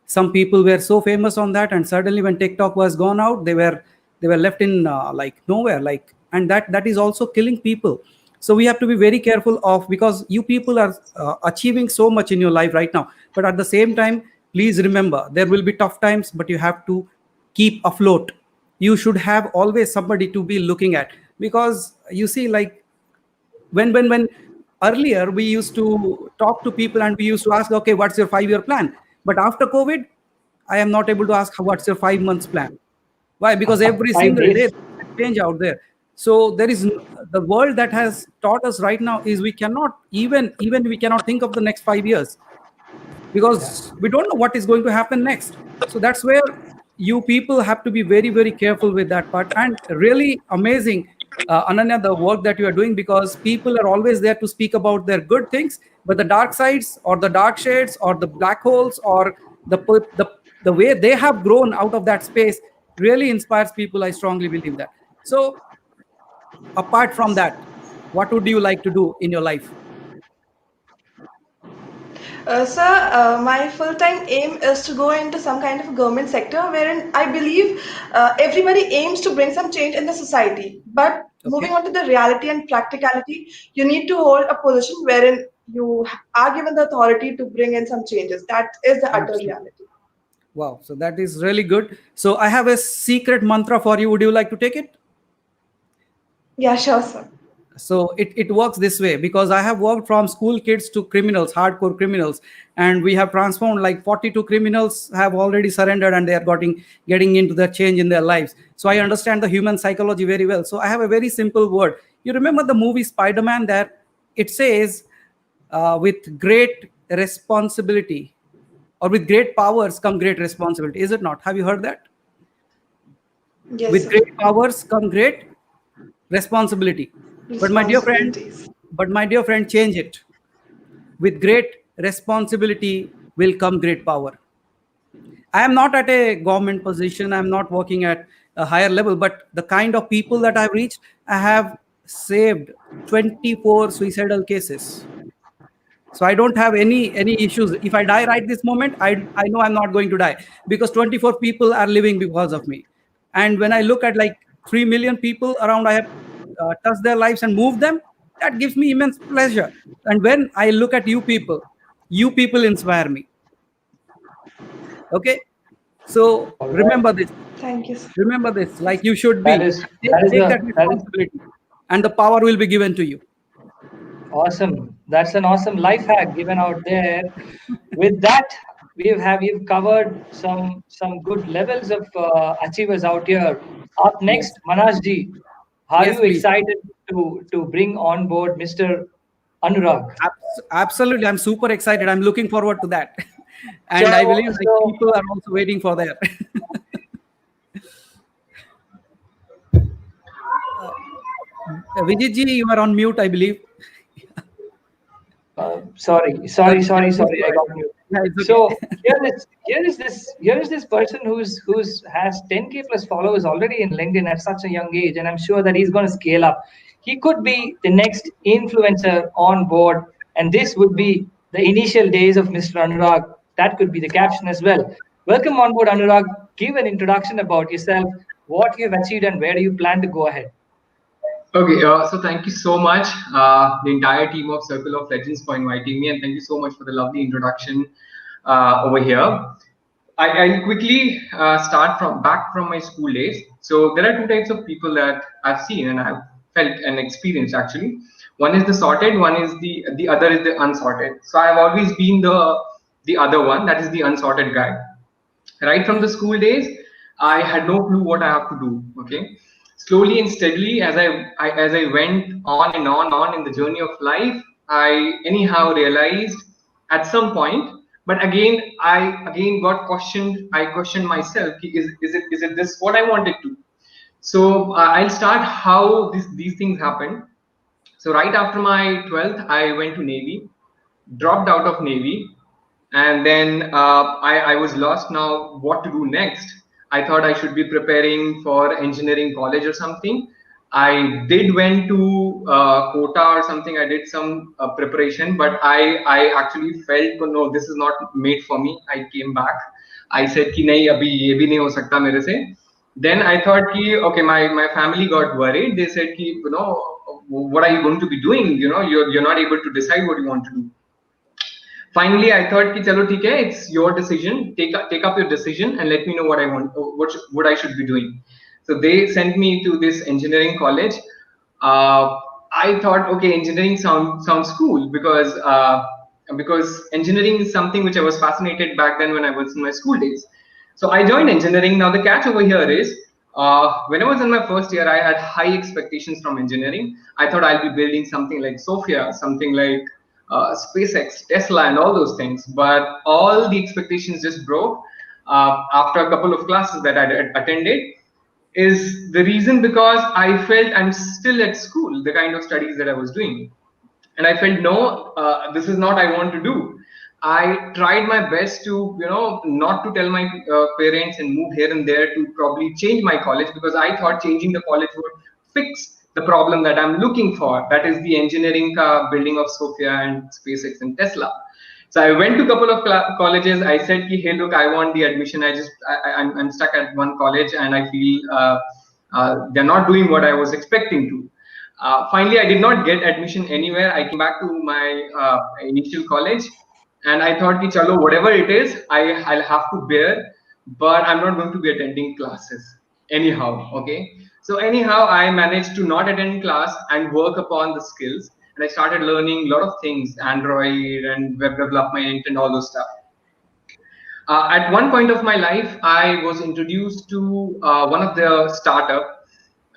some people were so famous on that, and suddenly when TikTok was gone out, they were left in like nowhere. Like, and that is also killing people. So we have to be very careful of because you people are achieving so much in your life right now, but at the same time, please remember there will be tough times, but you have to keep afloat. You should have always somebody to be looking at because you see like when earlier we used to talk to people and we used to ask, okay, what's your 5-year plan? But after COVID, I am not able to ask what's your 5 months plan. Why? Because every 5 single day days. there's change out there. So there is the world that has taught us right now is we cannot even we cannot think of the next 5 years, because we don't know what is going to happen next. So that's where you people have to be very, very careful with that part. And really amazing, Ananya, the work that you are doing, because people are always there to speak about their good things, but the dark sides or the dark shades or the black holes or the way they have grown out of that space really inspires people. I strongly believe that. So apart from that, what would you like to do in your life? Sir, my full-time aim is to go into some kind of a government sector wherein I believe everybody aims to bring some change in the society. But moving Okay. on to the reality and practicality, you need to hold a position wherein you are given the authority to bring in some changes. That is the utter Absolutely. reality. Wow. So that is really good. So I have a secret mantra for you. Would you like to take it? Yeah, sure, sir. So it works this way, because I have worked from school kids to criminals, hardcore criminals, and we have transformed like 42 criminals have already surrendered, and they are getting into the change in their lives. So I understand the human psychology very well. So I have a very simple word. You remember the movie Spider-Man, that it says, with great responsibility, or with great powers come great responsibility. Is it not? Have you heard that? Yes, With sir. great powers come great responsibility. But my dear friend, Responsibilities. change it. With great responsibility will come great power. I am not at a government position. I'm not working at a higher level, but the kind of people that I've reached, I have saved 24 suicidal cases. So I don't have any issues. If I die right this moment, I know I'm not going to die, because 24 people are living because of me. And when I look at like 3 million people around, I have touched their lives and moved them. That gives me immense pleasure. And when I look at you people inspire me. Okay, so All right. remember this. Thank you, sir. Remember this. Like you should That be. is that is Take that a that is responsibility, and the power will be given to you. awesome. That's an awesome life hack given out there. With that, we've covered some good levels of achievers out here. Up Yes. next, Manaj ji, are Yes, you please. excited to bring on board Mr. Anurag? Absolutely. I'm super excited. I'm looking forward to that. So And I believe like so people are also waiting for that. Vijay ji, you are on mute, I believe. sorry, Please go I ahead. got mute. Yeah, it's So okay. here is this person who's has 10K plus followers already in LinkedIn at such a young age, and I'm sure that he's going to scale up. He could be the next influencer on board, and this would be the initial days of Mr. Anurag. That could be the caption as well. Welcome on board, Anurag. Give an introduction about yourself, what you've achieved, and where do you plan to go ahead. Okay, so thank you so much, the entire team of Circle of Legends, for inviting me, and thank you so much for the lovely introduction over here. I'll quickly start from back from my school days. So there are two types of people that I've seen and I've felt and experienced actually. One is the sorted, one is the other is the unsorted. So I've always been the other one, that is the unsorted guy. Right from the school days, I had no clue what I have to do. Okay, slowly and steadily, as I went on and on in the journey of life, I anyhow realized at some point. But again, I again got questioned. I questioned myself, is it this what I wanted to? So I'll start how these things happen. So right after my 12th, I went to Navy, dropped out of Navy, and then I was lost now what to do next. I thought I should be preparing for engineering college or something. I did went to Kota or something. I did some preparation, but I actually felt no, this is not made for me. I came back. I said कि नहीं अभी ये भी नहीं हो सकता मेरे से. Then I thought कि okay, my family got worried. They said कि what are you going to be doing? You're not able to decide what you want to do. Finally, I thought कि चलो ठीक है, it's your decision. Take up your decision and let me know what I want, what I should be doing. So they sent me to this engineering college. Uh, I thought, okay, engineering sounds cool because engineering is something which I was fascinated back then when I was in my school days. So I joined engineering. Now the catch over here is, when I was in my first year, I had high expectations from engineering. I thought I'll be building something like Sophia, something like SpaceX, Tesla, and all those things. But all the expectations just broke after a couple of classes that I attended. Is the reason because I felt I'm still at school, the kind of studies that I was doing, and I felt no, this is not I want to do. I tried my best to, not to tell my parents and move here and there to probably change my college, because I thought changing the college would fix the problem that I'm looking for. That is the engineering building of Sophia and SpaceX and Tesla. So I went to a couple of colleges. I said, "Hey, look, I want the admission. I'm stuck at one college, and I feel they're not doing what I was expecting to." Finally, I did not get admission anywhere. I came back to my initial college, and I thought, "Ki chalo, whatever it is, I'll have to bear, but I'm not going to be attending classes anyhow." Okay. So anyhow, I managed to not attend class and work upon the skills, and I started learning a lot of things, Android and web development and all those stuff. At one point of my life, I was introduced to one of the startup.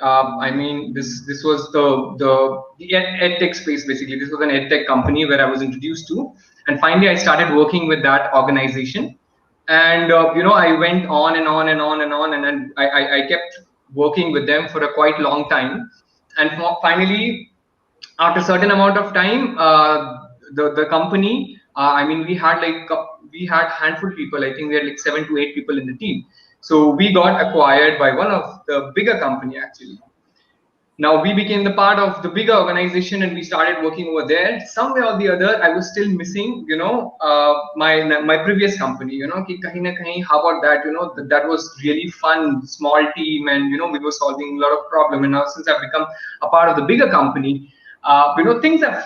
I mean, this was the edtech space basically. This was an edtech company where I was introduced to, and finally I started working with that organization. And I went on and on and on and on, and then I kept working with them for a quite long time. And finally, after a certain amount of time, the company, I mean, we had handful of people. I think we had like 7 to 8 people in the team. So we got acquired by one of the bigger company actually. Now we became the part of the bigger organization, and we started working over there. Somewhere or the other, I was still missing, my previous company. Ki kahin na kahin, how about that? That was really fun, small team, and we were solving a lot of problem. And now since I've become a part of the bigger company, things are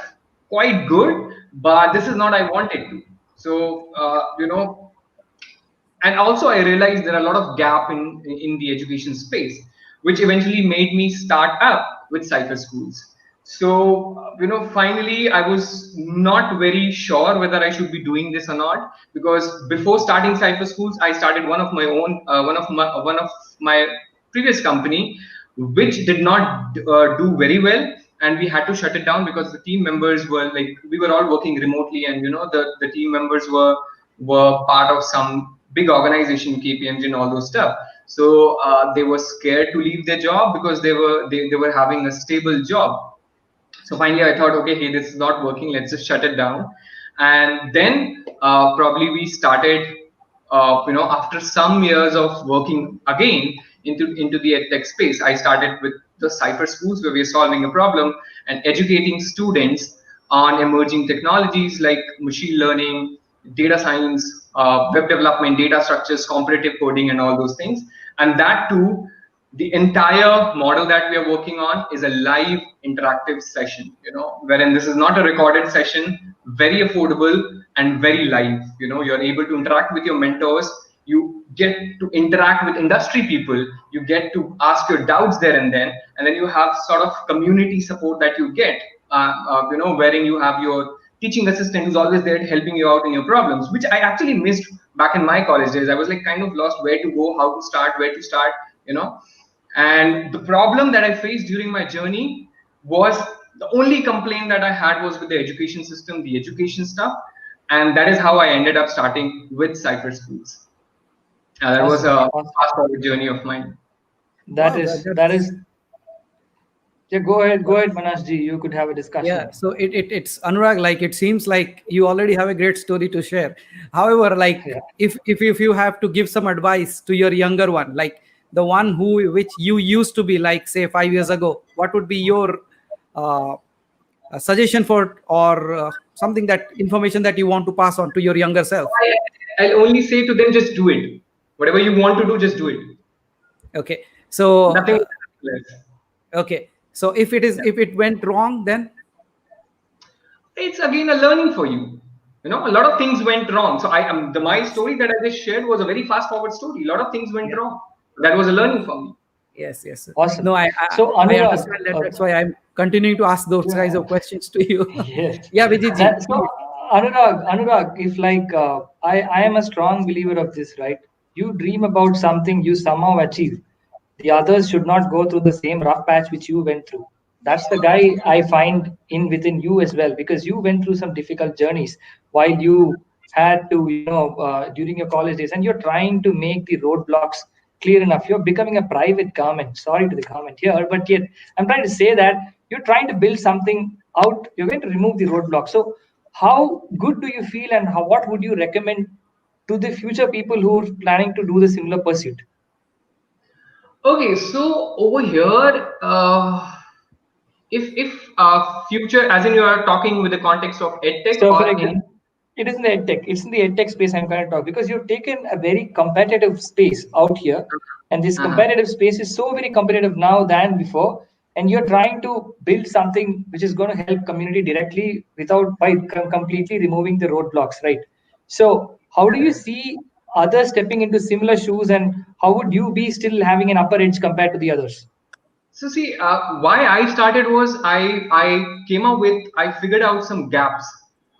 quite good, but this is not I wanted to. So and also I realized there are a lot of gap in the education space, which eventually made me start up with Cypher Schools. So finally I was not very sure whether I should be doing this or not, because before starting Cypher Schools, I started one of my own one of my previous company, which did not do very well, and we had to shut it down because the team members were like, we were all working remotely, and the team members were part of some big organization, KPMG and all those stuff. So they were scared to leave their job because they were having a stable job. So finally I thought, okay, hey, this is not working, let's just shut it down. And then probably we started after some years of working again into the edtech space, I started with the Cypher Schools, where we are solving a problem and educating students on emerging technologies like machine learning, data science, web development, data structures, competitive coding, and all those things. And that too, the entire model that we are working on is a live interactive session, wherein this is not a recorded session, very affordable and very live. You're able to interact with your mentors, you get to interact with industry people, you get to ask your doubts there and then you have sort of community support that you get, wherein you have your teaching assistant who's always there helping you out in your problems, which I actually missed back in my college days. I was like kind of lost where to go, how to start, where to start, And the problem that I faced during my journey was, the only complaint that I had was with the education system, the education stuff. And that is how I ended up starting with Cypher Schools. That was a fast forward journey of mine. That is. Yeah, go ahead, Manashji. You could have a discussion. Yeah, so it's Anurag. Like, it seems like you already have a great story to share. However, like, if you have to give some advice to your younger one, like the one which you used to be, like say 5 years ago, what would be your suggestion for, or something, that information that you want to pass on to your younger self? I'll only say to them, just do it. Whatever you want to do, just do it. Okay, so nothing less. Okay, so if it went wrong, then it's again a learning for you. A lot of things went wrong. So my story that I just shared was a very fast forward story. A lot of things went wrong. That was a learning for me. Yes. Awesome. No, I understand that. That's why I'm continuing to ask those kinds of questions to you. Yes. Yeah, Vijay. So Anurag, if like I am a strong believer of this, right? you dream about something you somehow achieve, the others should not go through the same rough patch which you went through. That's the guy I find in within you as well, because you went through some difficult journeys while you had to, during your college days, and you're trying to make the roadblocks clear enough. You're becoming a private government. Sorry to the government here, but yet I'm trying to say that you're trying to build something out. You're going to remove the roadblocks. So how good do you feel, and what would you recommend to the future people who are planning to do the similar pursuit? Okay, so over here, if future, as in you are talking with the context of edtech So, for or in. example, it is in the edtech. It's in the edtech space I'm going to talk, because you've taken a very competitive space out here, and this Uh-huh. competitive space is so very competitive now than before, and you're trying to build something which is going to help community directly without by completely removing the roadblocks, right? So, how do you see others stepping into similar shoes, and how would you be still having an upper edge compared to the others? So see, why I started was I came up with, I figured out some gaps.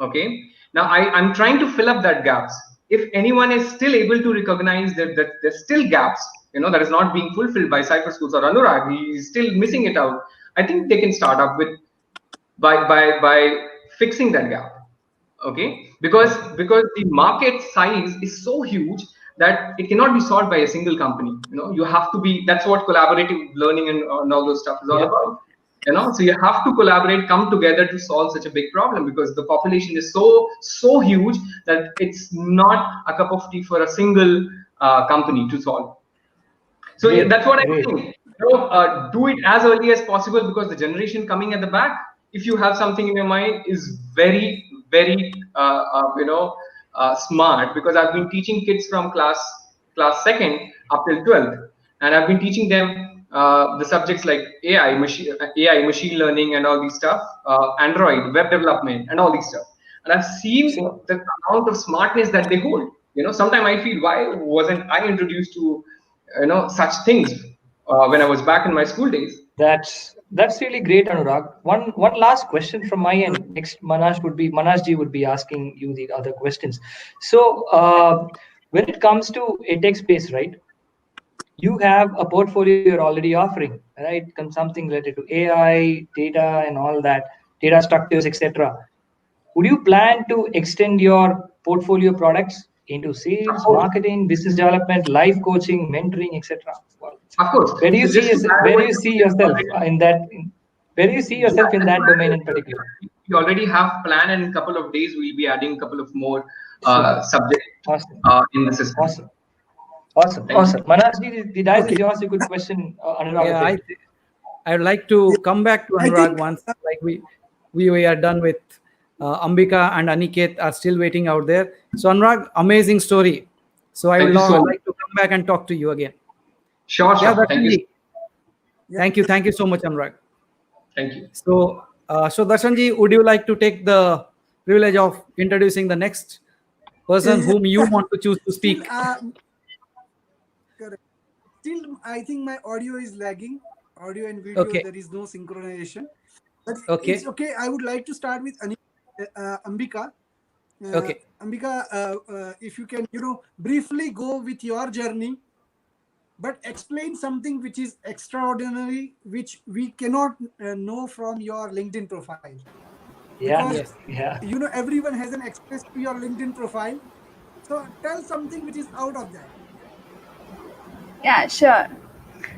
Okay, now I'm trying to fill up that gaps. If anyone is still able to recognize that there's still gaps, that is not being fulfilled by cyber schools or Anurag, he's still missing it out. I think they can start up with by fixing that gap. Okay, because the market size is so huge that it cannot be solved by a single company. You have to be, that's what collaborative learning and all those stuff is all Yeah. about. So you have to collaborate, come together to solve such a big problem, because the population is so huge that it's not a cup of tea for a single company to solve. So yeah, Great, that's what I'm great. saying. Do it as early as possible, because the generation coming at the back, if you have something in your mind, is very, very, smart. Because I've been teaching kids from class second up till 12th, and I've been teaching them the subjects like AI, machine learning, and all these stuff, Android, web development, and all these stuff. And I've seen So the amount of smartness that they hold. Sometimes I feel, why wasn't I introduced to such things when I was back in my school days. that's really great, Anurag. One last question from my end. Next, Manashji would be asking you the other questions. So when it comes to edtech space, right? You have a portfolio you're already offering, right? Something related to AI, data, and all that, data structures, etc. Would you plan to extend your portfolio products into Of sales, course, marketing, business development, life coaching, mentoring, etc.? Well, of course. where do you So see just to add where do what you you see said yourself already, in that? Where do you see yeah, yourself in just to that add domain what in particular? we already have plan, and in a couple of days we'll be adding a couple of more Super. subjects Awesome. in the system. Awesome. Awesome. Thank you. Awesome. Manasji, the dice Okay. is yours. You could question Anurag a Yeah, bit. I would like to come back to I Anurag think once. Like we are done with Ambika and Aniket are still waiting out there. So Anurag, amazing story. So I would Thank you so much. like to come back and talk to you again. Sure, Yeah, sure. Thank you. Darshanji. Thank you so much, Anurag. Thank you. So Darshanji, would you like to take the privilege of introducing the next person yeah, whom you want to choose to still speak? correct. Still, I think my audio is lagging. Audio and video, Okay, there is no synchronization. But it's okay, okay. I would like to start with Ambika. okay. Ambika, if you can, briefly go with your journey, but explain something which is extraordinary, which we cannot know from your LinkedIn profile. Yeah. Because, Yes. Yeah. everyone has an access to your LinkedIn profile. So tell something which is out of that. Yeah, sure.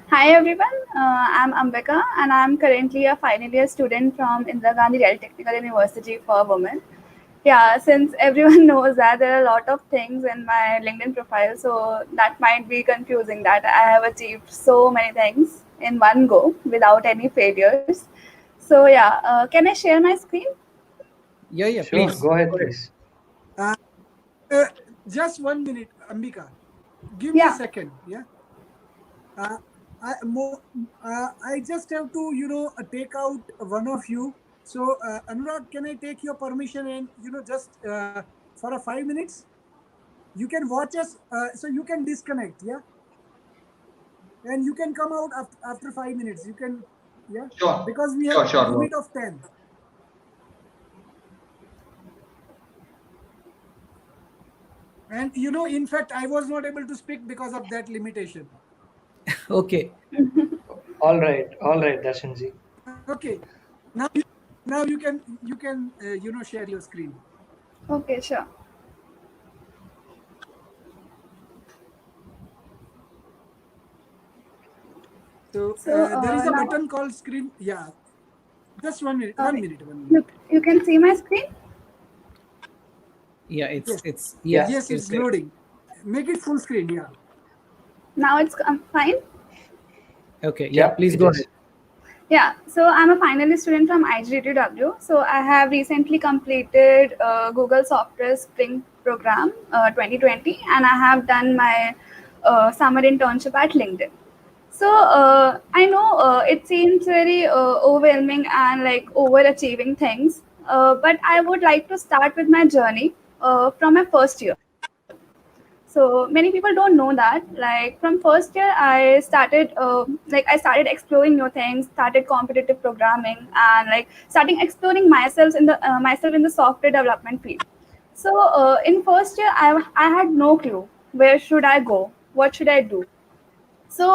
Hi everyone, I'm Ambika and I'm currently a final year student from Indira Gandhi Delhi Technical University for Women. Yeah, since everyone knows that there are a lot of things in my LinkedIn profile, so that might be confusing that I have achieved so many things in one go without any failures. So yeah, can I share my screen? Yeah, Sure. please. Go ahead, Go ahead. please. Uh, uh, just 1 minute, Ambika. Give me a Yeah, second. Yeah. Uh, I just have to, take out one of you. So, Anurag, can I take your permission and, just for a 5 minutes? You can watch us, so you can disconnect, yeah? And you can come out after 5 minutes. You can, yeah? Sure, Because we have sure, sure. limit of 10. And in fact, I was not able to speak because of that limitation. Okay. All right, Darshanji. Okay, now you can share your screen. Okay, sure. So So there is a now button called screen. Yeah, just 1 minute. uh, 1 minute. 1 minute. you can see my screen. Yeah, Yes. it's Yeah. yeah, Yes, it's it's there. loading. Make it full screen. Yeah. Now it's fine. Okay, yeah, Yeah, please it go is. ahead. Yeah, so I'm a finalist student from IGTW. So I have recently completed Google Software Spring Program 2020, and I have done my summer internship at LinkedIn. So I know it seems very overwhelming and like overachieving things, but I would like to start with my journey from my first year. So many people don't know that. Like from first year, I started exploring new things, started competitive programming, and like starting exploring myself in the software development field. So in first year, I had no clue where should I go, what should I do. So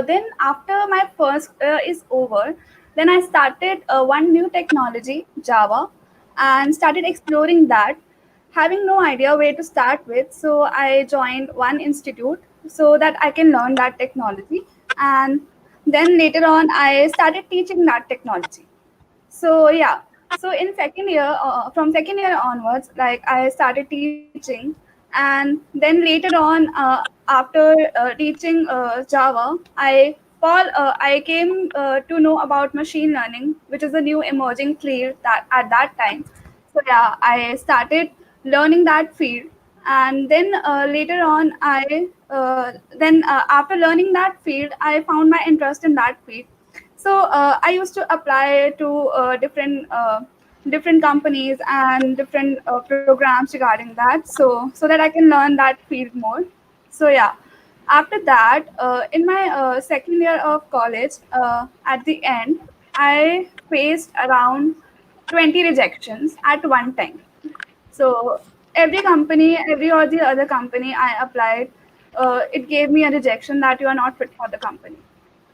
then after my first is over, then I started one new technology, Java, and started exploring that, having no idea where to start with. So I joined one institute so that I can learn that technology, and then later on I started teaching that technology. So yeah, so in second year, from second year onwards, like I started teaching, and then later on, after teaching Java, I came to know about machine learning, which is a new emerging field that at that time. So yeah, I started learning that field, and then later on, after learning that field, I found my interest in that field. So I used to apply to different companies and different programs regarding that, so that I can learn that field more. So yeah, after that, in my second year of college, at the end, I faced around 20 rejections at one time. So every company, every or the other company I applied, it gave me a rejection that you are not fit for the company.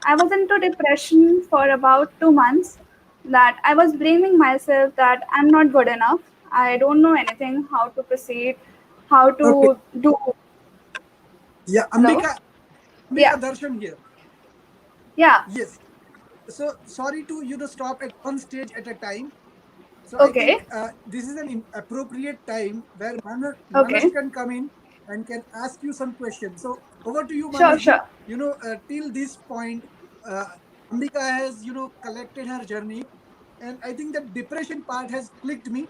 I was into depression for about 2 months. That I was blaming myself that I'm not good enough. I don't know anything, how to proceed, how Okay. to do. Yeah, Hello? Ambika Yeah, Darshan here. yeah. Yes. So sorry to stop at one stage at a time. So I Okay, think this is an appropriate time where Manas okay. can come in and can ask you some questions. So over to you, Sure, Manas ji. sure. Till this point, uh, Ambika has collected her journey, and I think that depression part has clicked me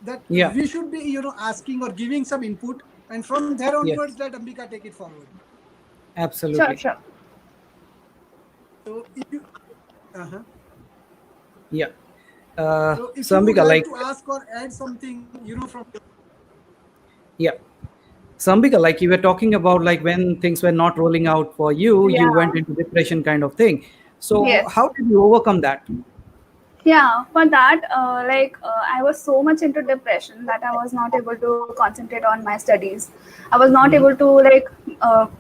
that Yeah, we should be asking or giving some input, and from there onwards, yes, let Ambika take it forward. Sure, absolutely. sure. So if you, uh-huh. Yeah. So if So you would Ambika, like like, to ask or add something, from yeah. So Ambika, like you were talking about, like when things were not rolling out for you, you went Yeah. into depression kind of thing. So Yes. how did you overcome that? Yeah, for that, I was so much into depression that I was not able to concentrate on my studies. I was not Mhm. able to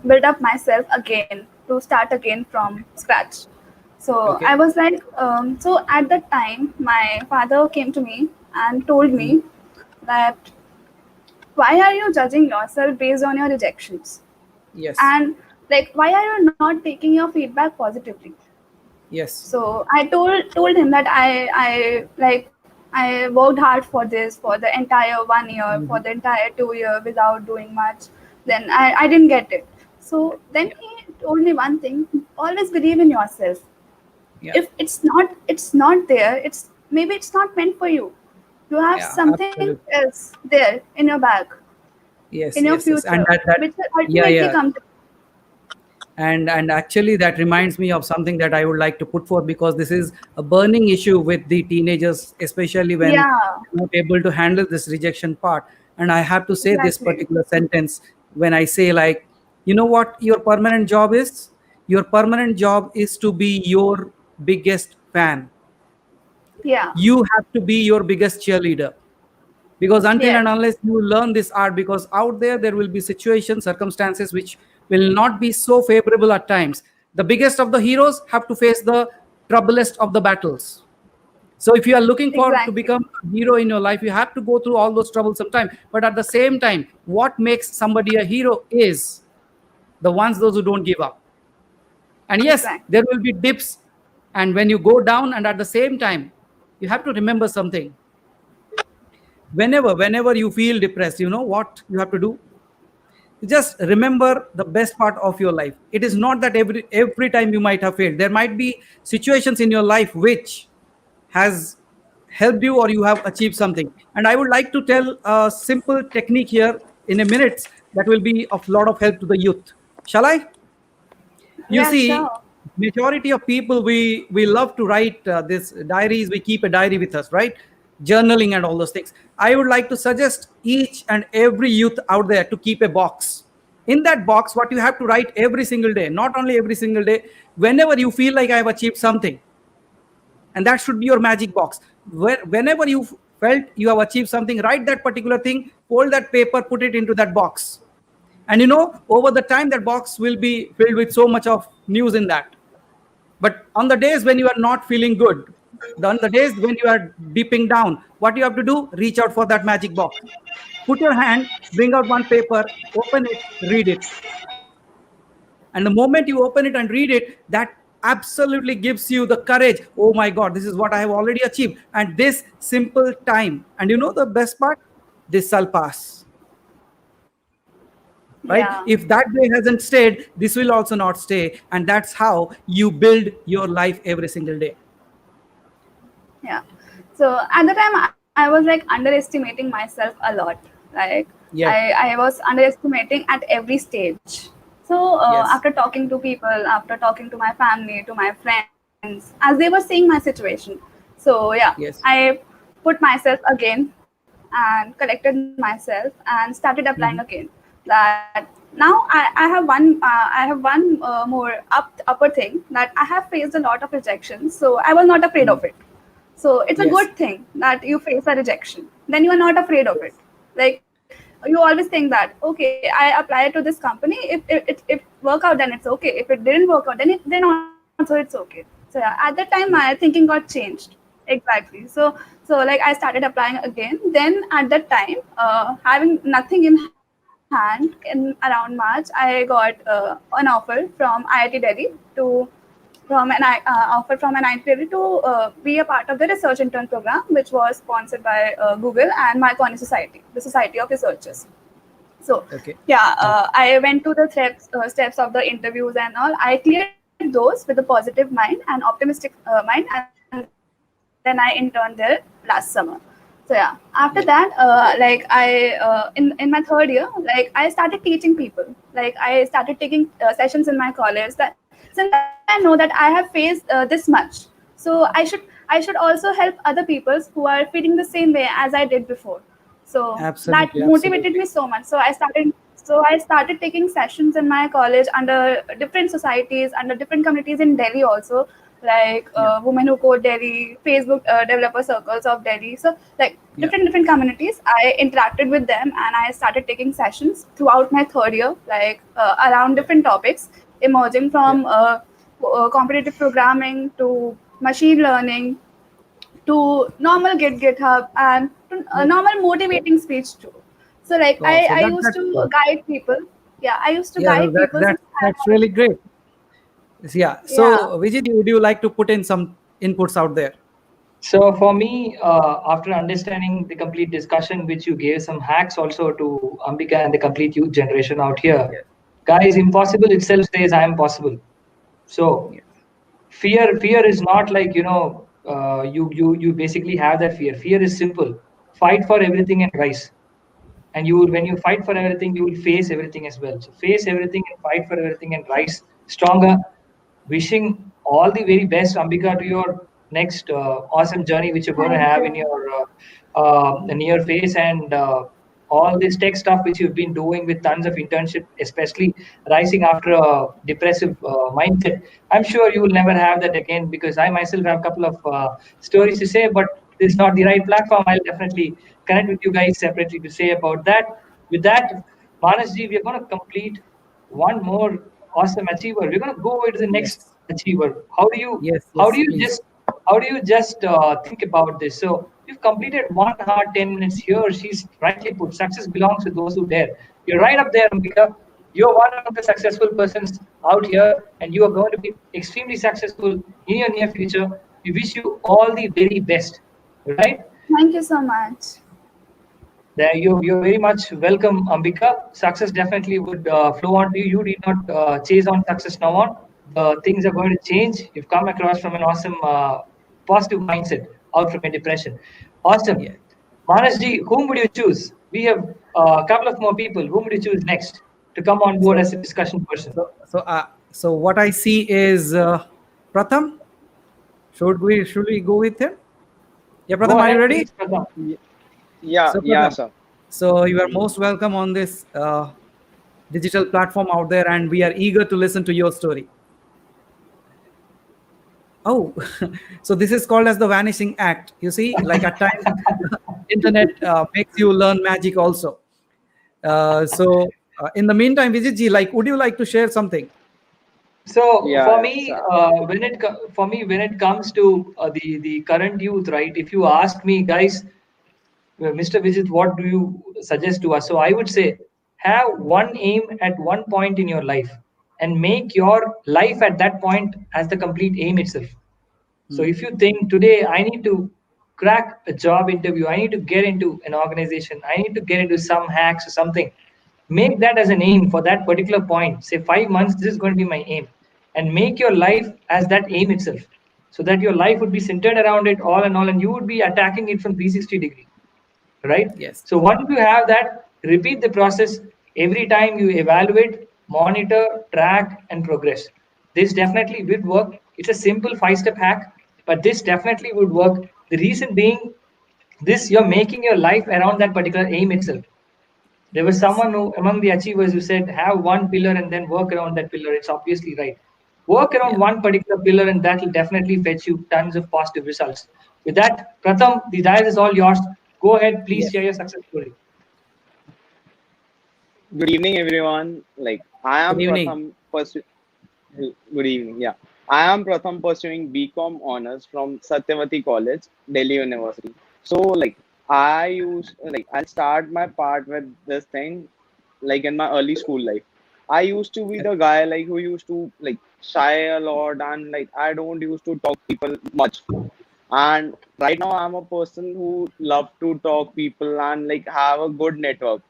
build up myself again, to start again from scratch. So I Okay. was like, so at that time, my father came to me and told Mhm. me that why are you judging yourself based on your rejections? Yes. And like, why are you not taking your feedback positively? Yes. So I told him that I worked hard for this for the entire 1 year, for Mhm. the entire 2 year without doing much. Then I didn't get it. So then Yeah. he told me one thing: always believe in yourself. Yeah. If it's not there, it's not meant for you. You have Yeah. something Absolutely. else there in your bag, in Yes. your Yes. Yes. And future, that. which will Yeah. ultimately Yeah. come to. And actually that reminds me of something that I would like to put forth, because this is a burning issue with the teenagers, especially when Yeah, they're not able to handle this rejection part. And I have to say this exactly. particular sentence when I say, like, you know what your permanent job is? Your permanent job is to be your biggest fan. Yeah, You have to be your biggest cheerleader, because until and Yes, unless you learn this art, because out there will be situations, circumstances which will not be so favorable at times. The biggest of the heroes have to face the troublest of the battles. So if you are looking for to exactly. become a hero in your life, you have to go through all those troubles sometime. But at the same time, what makes somebody a hero is the ones those who don't give up. And yes, Exactly. there will be dips, and when you go down, and at the same time, you have to remember something. Whenever you feel depressed, you know what you have to do? Just remember the best part of your life. It is not that every time you might have failed. There might be situations in your life which has helped you, or you have achieved something. And I would like to tell a simple technique here in a minute that will be of lot of help to the youth. Shall I? You Yeah, see, sure. majority of people, we love to write this diaries. We keep a diary with us, right? Journaling and all those things. I would like to suggest each and every youth out there to keep a box. In that box, what you have to write every single day, not only every single day, whenever you feel like I have achieved something, and that should be your magic box. Whenever you felt you have achieved something, write that particular thing, fold that paper, put it into that box. And over the time, that box will be filled with so much of news in that. But on the days when you are not feeling good, on the days when you are dipping down, what you have to do, reach out for that magic box. Put your hand, bring out one paper, open it, read it. And the moment you open it and read it, that absolutely gives you the courage. Oh my God, this is what I have already achieved. And this simple time. And you know the best part? This shall pass. Right? Yeah, If that day hasn't stayed, this will also not stay. And that's how you build your life every single day. yeah. So at the time, I was like underestimating myself a lot. Like Yes, I was underestimating at every stage. So yes, after talking to people, after talking to my family, to my friends, as they were seeing my situation, so yeah, yes. I put myself again and collected myself and started applying again. Mhm. That now I have one more upper thing, that I have faced a lot of rejections, so I was not afraid of Mhm. it. So it's a Yes, good thing that you face a rejection. Then you are not afraid of it. Like you always think that, okay, I applied to this company. If work out, then it's okay. If it didn't work out, then also it's okay. So yeah, at that time my yes, thinking got changed. Exactly. So like I started applying again. Then at that time, having nothing in hand in around March, I got an offer from IIT Delhi to offer from an IIT Delhi to be a part of the research intern program, which was sponsored by Google and Marconi Society, the Society of Researchers. So okay. yeah, Nice. I went to the steps of the interviews and all. I cleared those with a positive mind and optimistic mind, and then I interned there last summer. So yeah, after that, Yes, in my third year, like I started teaching people. Like I started taking sessions in my college. That since I know that I have faced this much, so I should also help other people who are feeling the same way as I did before. So that absolutely, motivated me absolutely. so much. So I started taking sessions in my college under different societies, under different communities in Delhi also, like Yeah, Women Who Code Delhi, Facebook developer circles of Delhi. So like yeah, different communities, I interacted with them and I started taking sessions throughout my third year, like around yeah, different topics, emerging yeah. from competitive programming to machine learning to normal GitHub and to a Yes. normal motivating speech too. So like Wow. I, So I used that's to guide people. Yeah, I used to yeah, guide that people that since I that's had. really great. Yeah. Yeah, So Vijay, would you like to put in some inputs out there? So for me, after understanding the complete discussion, which you gave some hacks also to Ambika and the complete youth generation out here, Yes, guys, impossible itself says I am possible. So yes, fear is not like you basically have that fear. Fear is simple. Fight for everything and rise. And you when you fight for everything, you will face everything as well. So face everything and fight for everything and rise stronger. Wishing all the very best, Ambika, to your next awesome journey which you're going to thank have in you. your near face, and all this tech stuff which you've been doing with tons of internship, especially rising after a depressive mindset. I'm sure you will never have that again, because I myself have a couple of stories to say, but this is not the right platform. I'll definitely connect with you guys separately to say about that. With that, Manasji, we are going to complete one more awesome achiever. We're going to go into the next Yes. achiever. Yes. How do Yes. you Please. just think about this? So you've completed 1 hour 10 minutes here. She's rightly put. Success belongs to those who dare. You're right up there, Ambika. You're one among the successful persons out here, and you are going to be extremely successful in your near future. We wish you all the very best. Right? Thank you so much. There, you're very much welcome, Ambika. Success definitely would flow on to you. You did not chase on success now on. The things are going to change. You've come across from an awesome, positive mindset out from a depression. Awesome. Yeah. Manasji, whom would you choose? We have a couple of more people. Whom would you choose next to come on board So as a discussion person? so what I see is Pratham. Should we go with him? Yeah, Go Pratham, are you ahead, ready? please, Pratham. Yeah, So yeah, Pratham, sir. so you are most welcome on this digital platform out there, and we are eager to listen to your story. Oh, so this is called as the vanishing act. You see, like at times, internet makes you learn magic also. In the meantime, Vijitji, like, would you like to share something? So for Yeah, me, sir. when it comes to the current youth, right? If you ask me, guys, Mr. Vijit, what do you suggest to us? So I would say have one aim at one point in your life and make your life at that point as the complete aim itself. So Hmm. if you think today I need to crack a job interview, I need to get into an organization, I need to get into some hacks or something, make that as an aim for that particular point. Say 5 months, this is going to be my aim. And make your life as that aim itself. So that your life would be centered around it all and all, and you would be attacking it from 360 degrees, right? Yes. So once you have that, repeat the process every time you evaluate, monitor, track, and progress. This definitely would work. It's a simple 5 step hack, but this definitely would work. The reason being, this you're making your life around that particular aim itself. There was Yes. someone who, among the achievers, who said, have one pillar and then work around that pillar. It's obviously right. Work around Yeah. one particular pillar, and that will definitely fetch you tons of positive results. With that, Pratham, the dice is all yours. Go ahead, please Yes. share your success story. Good evening, everyone. Like, I Good am evening. Pratham. Good evening. Yeah, I am Pratham pursuing BCom honors from Satyavati College, Delhi University. So, like, I'll start my part with this thing, like in my early school life. I used to be the guy like who used to like shy a lot and like I don't used to talk people much. And right now I'm a person who love to talk people and like have a good network,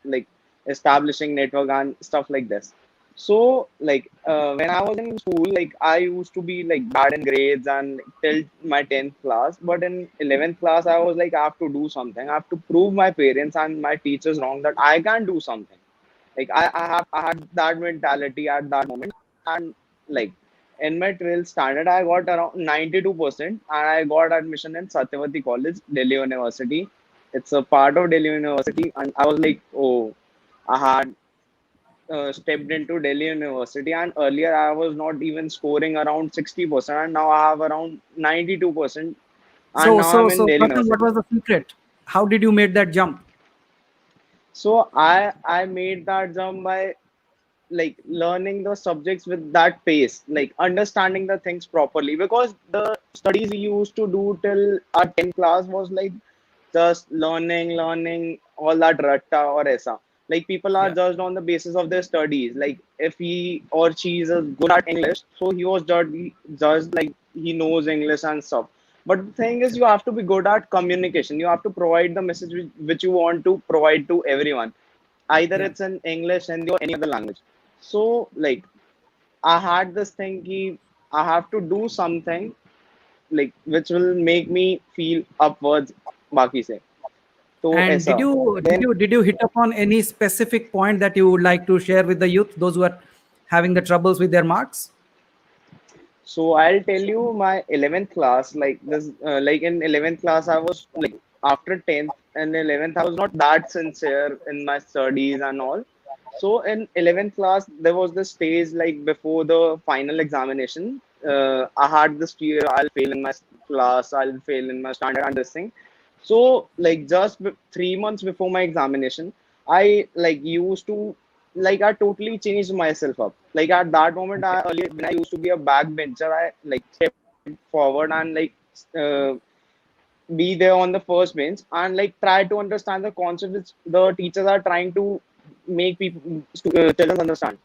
like establishing network and stuff like this. So like when I was in school, like I used to be like bad in grades and like, till my 10th class. But in 11th class, I was like I have to do something. I have to prove my parents and my teachers wrong that I can do something. Like I had that mentality at that moment. And like in my 12th standard, I got around 92% and I got admission in Satyavati College, Delhi University. It's a part of Delhi University. And I was like, oh, I had stepped into Delhi University, and earlier I was not even scoring around 60%, and now I have around 92%, and So now I'm so in so Delhi Pratham, what University. was the secret? How did you make that jump? So I made that jump by like learning the subjects with that pace, like understanding the things properly, because the studies we used to do till our 10th class was like just learning all that ratta or esa. Like people are Yeah. judged on the basis of their studies. Like if he or she is good at English, so he was judged like he knows English and stuff. But the thing is, you have to be good at communication. You have to provide the message which you want to provide to everyone. Either Yeah. it's in English, Hindi, or any other language. So, like, I had this thing ki I have to do something like which will make me feel upwards. Baki se. So, And did aisa. you did Then, you did you hit upon any specific point that you would like to share with the youth, those who are having the troubles with their marks? so I'll tell you my 11th class. Like this, like in 11th class, I was like after 10th and 11th, I was not that sincere in my studies and all. So in 11th class, there was this stage like before the final examination. I had this fear I'll fail in my class, I'll fail in my standard and this thing. So like just 3 months before my examination, I like used to like I totally changed myself up. Like at that moment, Okay. I earlier when I used to be a backbencher, I like stepped forward and like uh, be there on the first bench and like try to understand the concept which the teachers are trying to make people children understand.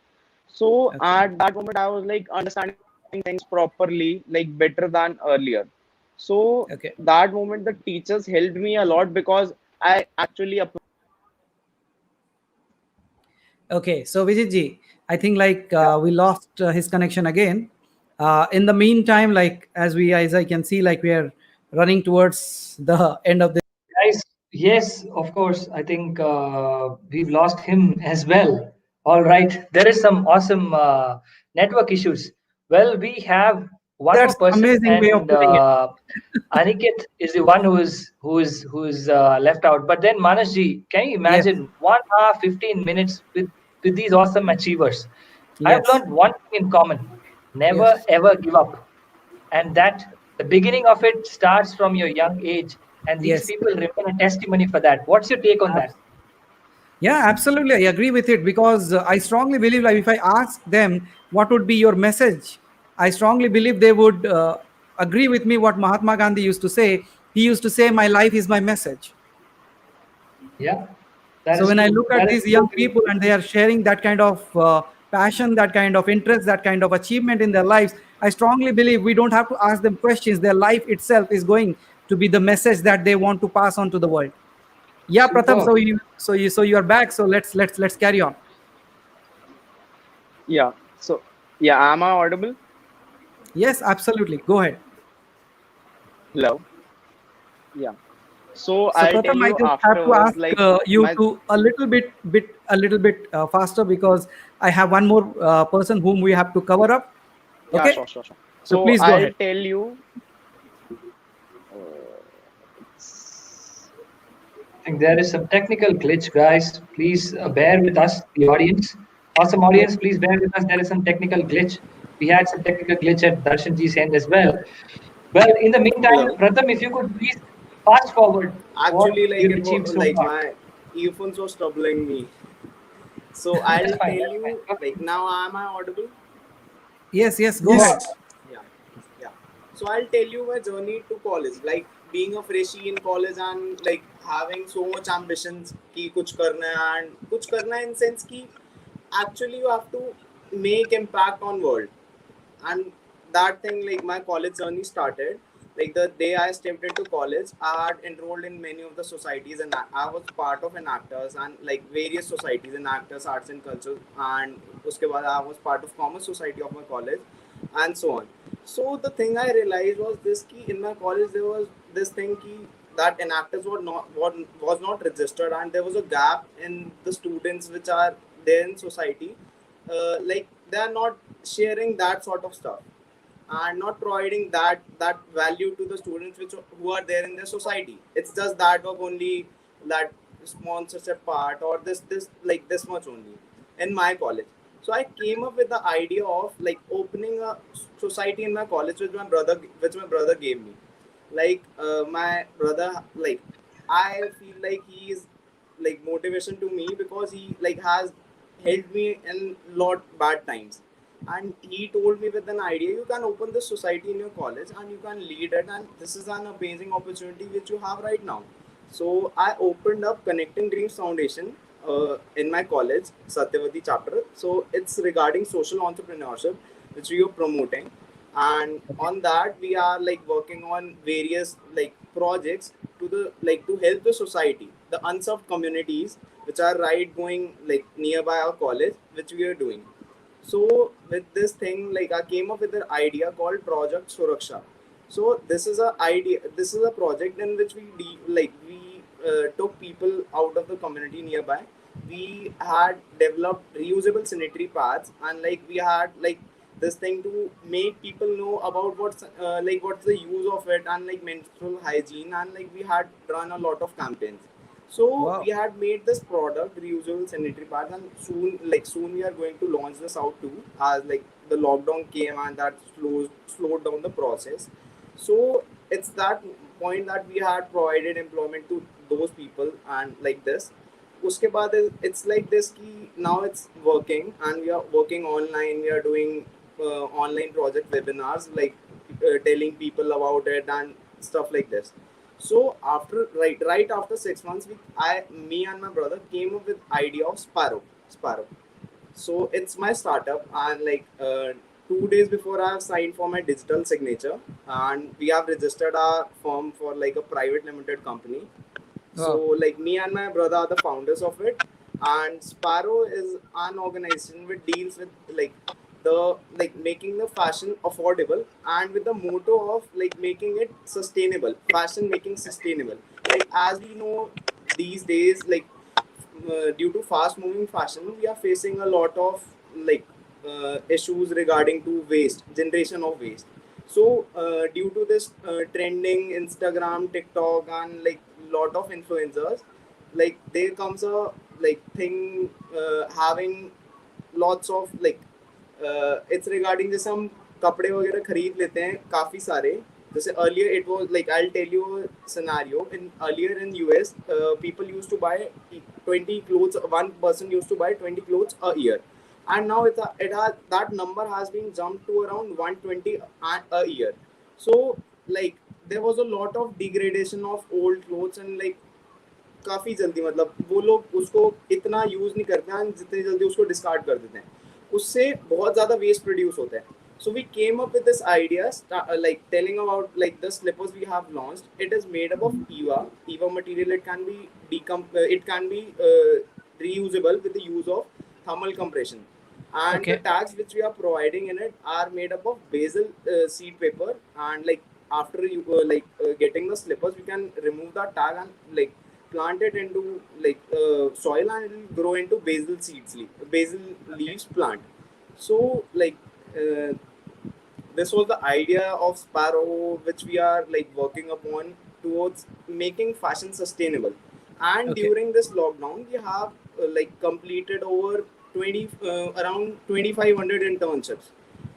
So Okay. at that moment, I was like understanding things properly, like better than earlier. So Okay. that moment, the teachers helped me a lot because I actually Okay, so Vijay I think like Yeah. we lost his connection again. In the meantime, like as I can see, like we are running towards the end of this. Guys, yes, of course. I think we've lost him as well. All right. There is some awesome network issues. Well, we have one more That's person, amazing way of and putting it. Aniket is the one who is left out. But then Manasji, can you Yes, imagine 1 hour 15 minutes with these awesome achievers? I've yes, learned one thing in common: never yes, ever give up, and that the beginning of it starts from your young age, and these yes. people remain a testimony for that. What's your take on that? Yeah, absolutely. I agree with it because I strongly believe, like, if I ask them what would be your message, I strongly believe they would agree with me what Mahatma Gandhi used to say. He used to say, "My life is my message." Yeah, that So is when I true. look at That is these so young true. people and they are sharing that kind of passion, that kind of interest, that kind of achievement in their lives, I strongly believe we don't have to ask them questions. Their life itself is going to be the message that they want to pass on to the world. Yeah, Pratham. Superb. So you are back. So let's carry on. yeah. So yeah, am I audible? Yes, absolutely. Go ahead. Hello. Yeah. So So I'll tell Pratham, I you just have to afterwards, ask like you my to a little bit faster because I have one more person whom we have to cover up. yeah, Okay, sure, sure, sure. so So please go I'll ahead. tell you. I think there is some technical glitch, guys. Please bear with us, the audience. Awesome Yes, audience, please bear with us. There is some technical glitch. We had some technical glitch at Darshanji's end as well. Well, in the meantime, Hello. Pratham, if you could please fast forward what Actually, like you've achieved so like far. my earphones was troubling me. So That's I'll fine. tell That's fine. you, Okay. like now am I audible? yes, yes. Go Go ahead. on. Yes. Yeah, yeah. So I'll tell you my journey to college, like being a freshie in college and like having so much ambitions कि कुछ करना है and कुछ करना है in sense कि actually you have to make impact on world. And that thing, like my college journey started like the day I stepped into college. I had enrolled in many of the societies and I was part of an actors and like various societies in actors, arts and culture, and uske baad I was part of commerce society of my college and so on. So the thing I realized was this key in my college there was this thing key that enactors was not registered and there was a gap in the students which are there in society. Like they are not sharing that sort of stuff and not providing that value to the students which who are there in their society. It's just that of only that sponsorship part or this like this much only in my college. So I came up with the idea of like opening a society in my college which my brother gave me. Like my brother, like I feel like he is like motivation to me because he like has helped me in lot bad times. And he told me with an idea, you can open this society in your college and you can lead it, and this is an amazing opportunity which you have right now. So I opened up Connecting Dreams Foundation in my college Satyavati chapter. So it's regarding social entrepreneurship which we are promoting, and on that we are like working on various like projects to the like to help the society, the unserved communities which are right going like nearby our college, which we are doing. So with this thing, like I came up with an idea called Project Suraksha. So this is a idea. This is a project in which we took people out of the community nearby. We had developed reusable sanitary pads, and like we had like this thing to make people know about what's the use of it and like menstrual hygiene, and like we had run a lot of campaigns. So Wow. we had made this product reusable sanitary pads, and soon we are going to launch this out too. As like the lockdown came and that slowed down the process. So it's that point that we had provided employment to those people and like this. उसके बाद it's like this कि now it's working and we are working online. We are doing online project webinars, like telling people about it and stuff like this. So after right after 6 months, me and my brother came up with idea of Sparrow. So it's my startup, and like 2 days before I have signed for my digital signature, and we have registered our firm for like a private limited company. So like me and my brother are the founders of it, and Sparrow is an organization which deals with like the like making the fashion affordable and with the motto of like making it sustainable, fashion making sustainable. Like as we know these days, like due to fast moving fashion, we are facing a lot of like issues regarding to waste, generation of waste. So due to this trending Instagram, TikTok, and like lot of influencers, like there comes a like thing having lots of like it's regarding जैसे हम कपड़े वगैरह खरीद लेते हैं काफी सारे. जैसे earlier it was like, I'll tell you a scenario. Earlier in US, people used to buy 20 clothes. One person used to buy 20 clothes a year, and now that number has been jumped to around 120 a year. So like there was a lot of degradation of old clothes, and like काफ़ी जल्दी मतलब वो लोग उसको इतना use नहीं करते हैं जितनी जल्दी उसको डिस्कार्ड कर देते हैं. उससे बहुत ज़्यादा वेस्ट प्रोड्यूस होता है. So we came up with this idea, like telling about like the slippers we have launched. It is made up of EVA material. It can be reusable with the use of thermal compression. And the tags which we are providing in it are made up of basil seed paper. And like after you getting the slippers, we can remove the tag and like plant it into like soil, and it will grow into basil leaves plant. So like this was the idea of Sparrow, which we are like working upon towards making fashion sustainable. And during this lockdown, we have like completed over 20 around 2,500 internships,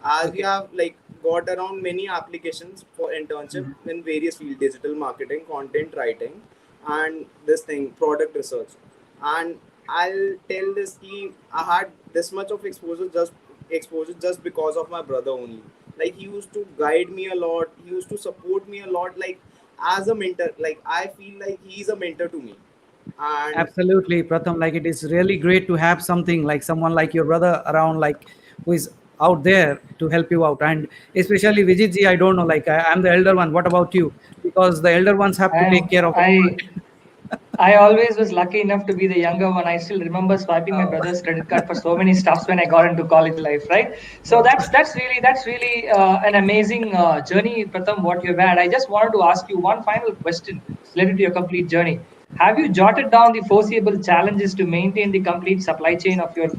as we have like got around many applications for internship in various fields: digital marketing, content writing, and this thing, product research. And I'll tell this key, I had this much of exposure just because of my brother only. Like he used to guide me a lot, he used to support me a lot, like as a mentor. Like I feel like he's a mentor to me. And absolutely, Pratham, like it is really great to have something like someone like your brother around, like who is out there to help you out. And especially Vijit ji, I don't know, like I'm the elder one, what about you? Because the elder ones have to take care of I always was lucky enough to be the younger one. I still remember swiping my brother's credit card for so many stuffs when I got into college life, right? So that's really an amazing journey, Pratham, what you've had. I just wanted to ask you one final question related to your complete journey. Have you jotted down the foreseeable challenges to maintain the complete supply chain of your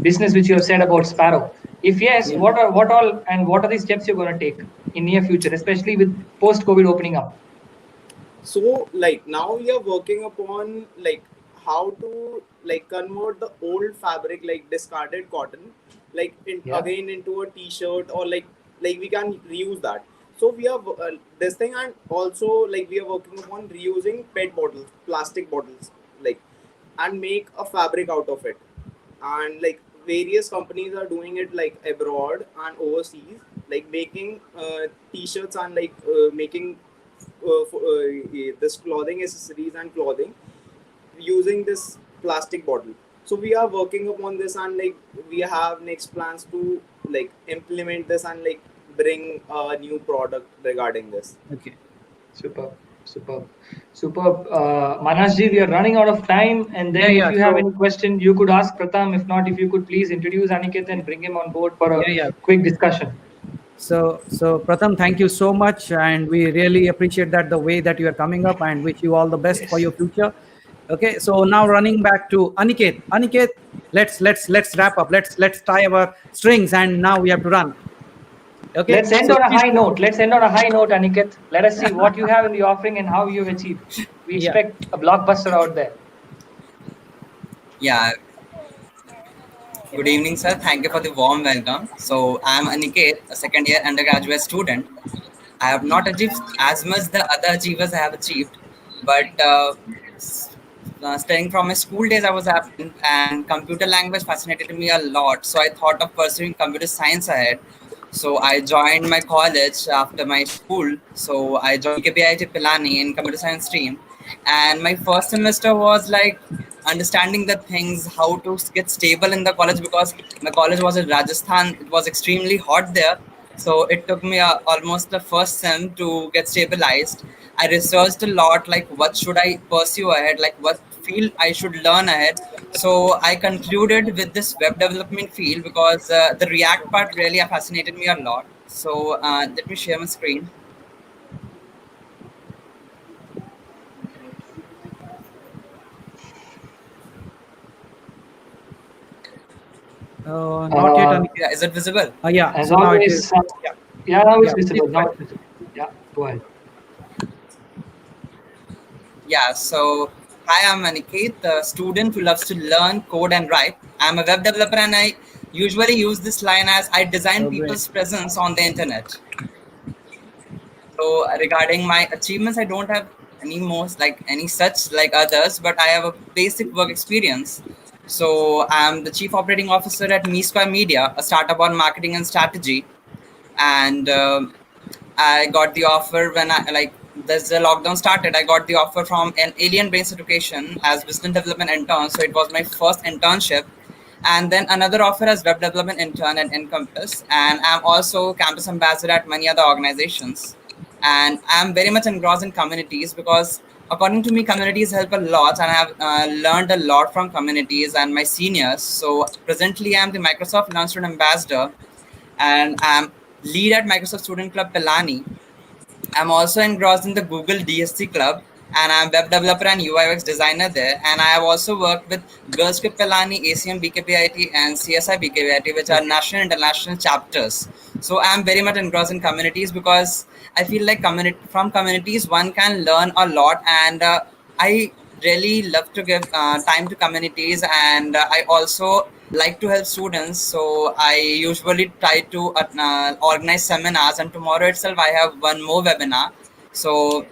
business, which you have said about Sparrow? If yes, what are the steps you're going to take in near future, especially with post-COVID opening up? So like now we are working upon like how to like convert the old fabric, like discarded cotton, like again into a t-shirt, or like we can reuse that. So we have this thing, and also like we are working upon reusing PET bottles, plastic bottles, like, and make a fabric out of it. And like various companies are doing it like abroad and overseas, like making t-shirts and like making this clothing accessories and clothing using this plastic bottle. So we are working upon this, and like we have next plans to like implement this and like bring a new product regarding this. Superb. Manasji, we are running out of time, and then if you have any question, you could ask Pratham. If not, if you could please introduce Aniket and bring him on board for a quick discussion. So Pratham, thank you so much, and we really appreciate that the way that you are coming up, and wish you all the best for your future. Okay, so now running back to Aniket. Aniket, let's wrap up. Let's tie our strings, and now we have to run. Okay. Let's end on a high note. Aniket. Let us see what you have in the offering and how you've achieved. We expect a blockbuster out there. Yeah. Good evening, sir. Thank you for the warm welcome. So I'm Aniket, a second year undergraduate student. I have not achieved as much the other achievers I have achieved, but studying from my school days, I was happy, and computer language fascinated me a lot. So I thought of pursuing computer science ahead. So I joined my college after my school. So I joined BKBIT Pilani in computer science stream, and my first semester was like understanding the things, how to get stable in the college, because my college was in Rajasthan. It was extremely hot there, so it took me almost the first sem to get stabilized. I researched a lot, like what should I pursue ahead, like what field I should learn ahead. So I concluded with this web development field because the React part really fascinated me a lot. So let me share my screen. Not yet, Aniket. Yeah, is it visible? Yeah, As so now it is. always, Yeah, yeah, now it's yeah. Please visible. go Now ahead. it's visible. Yeah, go ahead. Yeah, so hi, I'm Aniket, a student who loves to learn, code, and write. I'm a web developer, and I usually use this line as I design Oh, great. people's presence on the internet. So regarding my achievements, I don't have any most like any such like others, but I have a basic work experience. So I'm the chief operating officer at Me Square Media, a startup on marketing and strategy, and I got the offer when I like as the lockdown started. I got the offer from an Alien Brains Education as business development intern. So it was my first internship, and then another offer as web development intern at Encompass. And I'm also campus ambassador at many other organizations. And I'm very much engrossed in communities because, according to me, communities help a lot, and I have learned a lot from communities and my seniors. So presently, I'm the Microsoft Learn Student Ambassador, and I'm lead at Microsoft Student Club Pilani. I'm also engrossed in the Google DSC Club, and I'm web developer and UI UX designer there. And I have also worked with Girls Script Pilani, ACM BKPIT, and CSI BKPIT, which are Okay. national and international chapters. So I'm very much engrossed in communities because I feel like from communities one can learn a lot, and I really love to give time to communities, and I also like to help students. So I usually try to organize seminars, and tomorrow itself I have one more webinar. So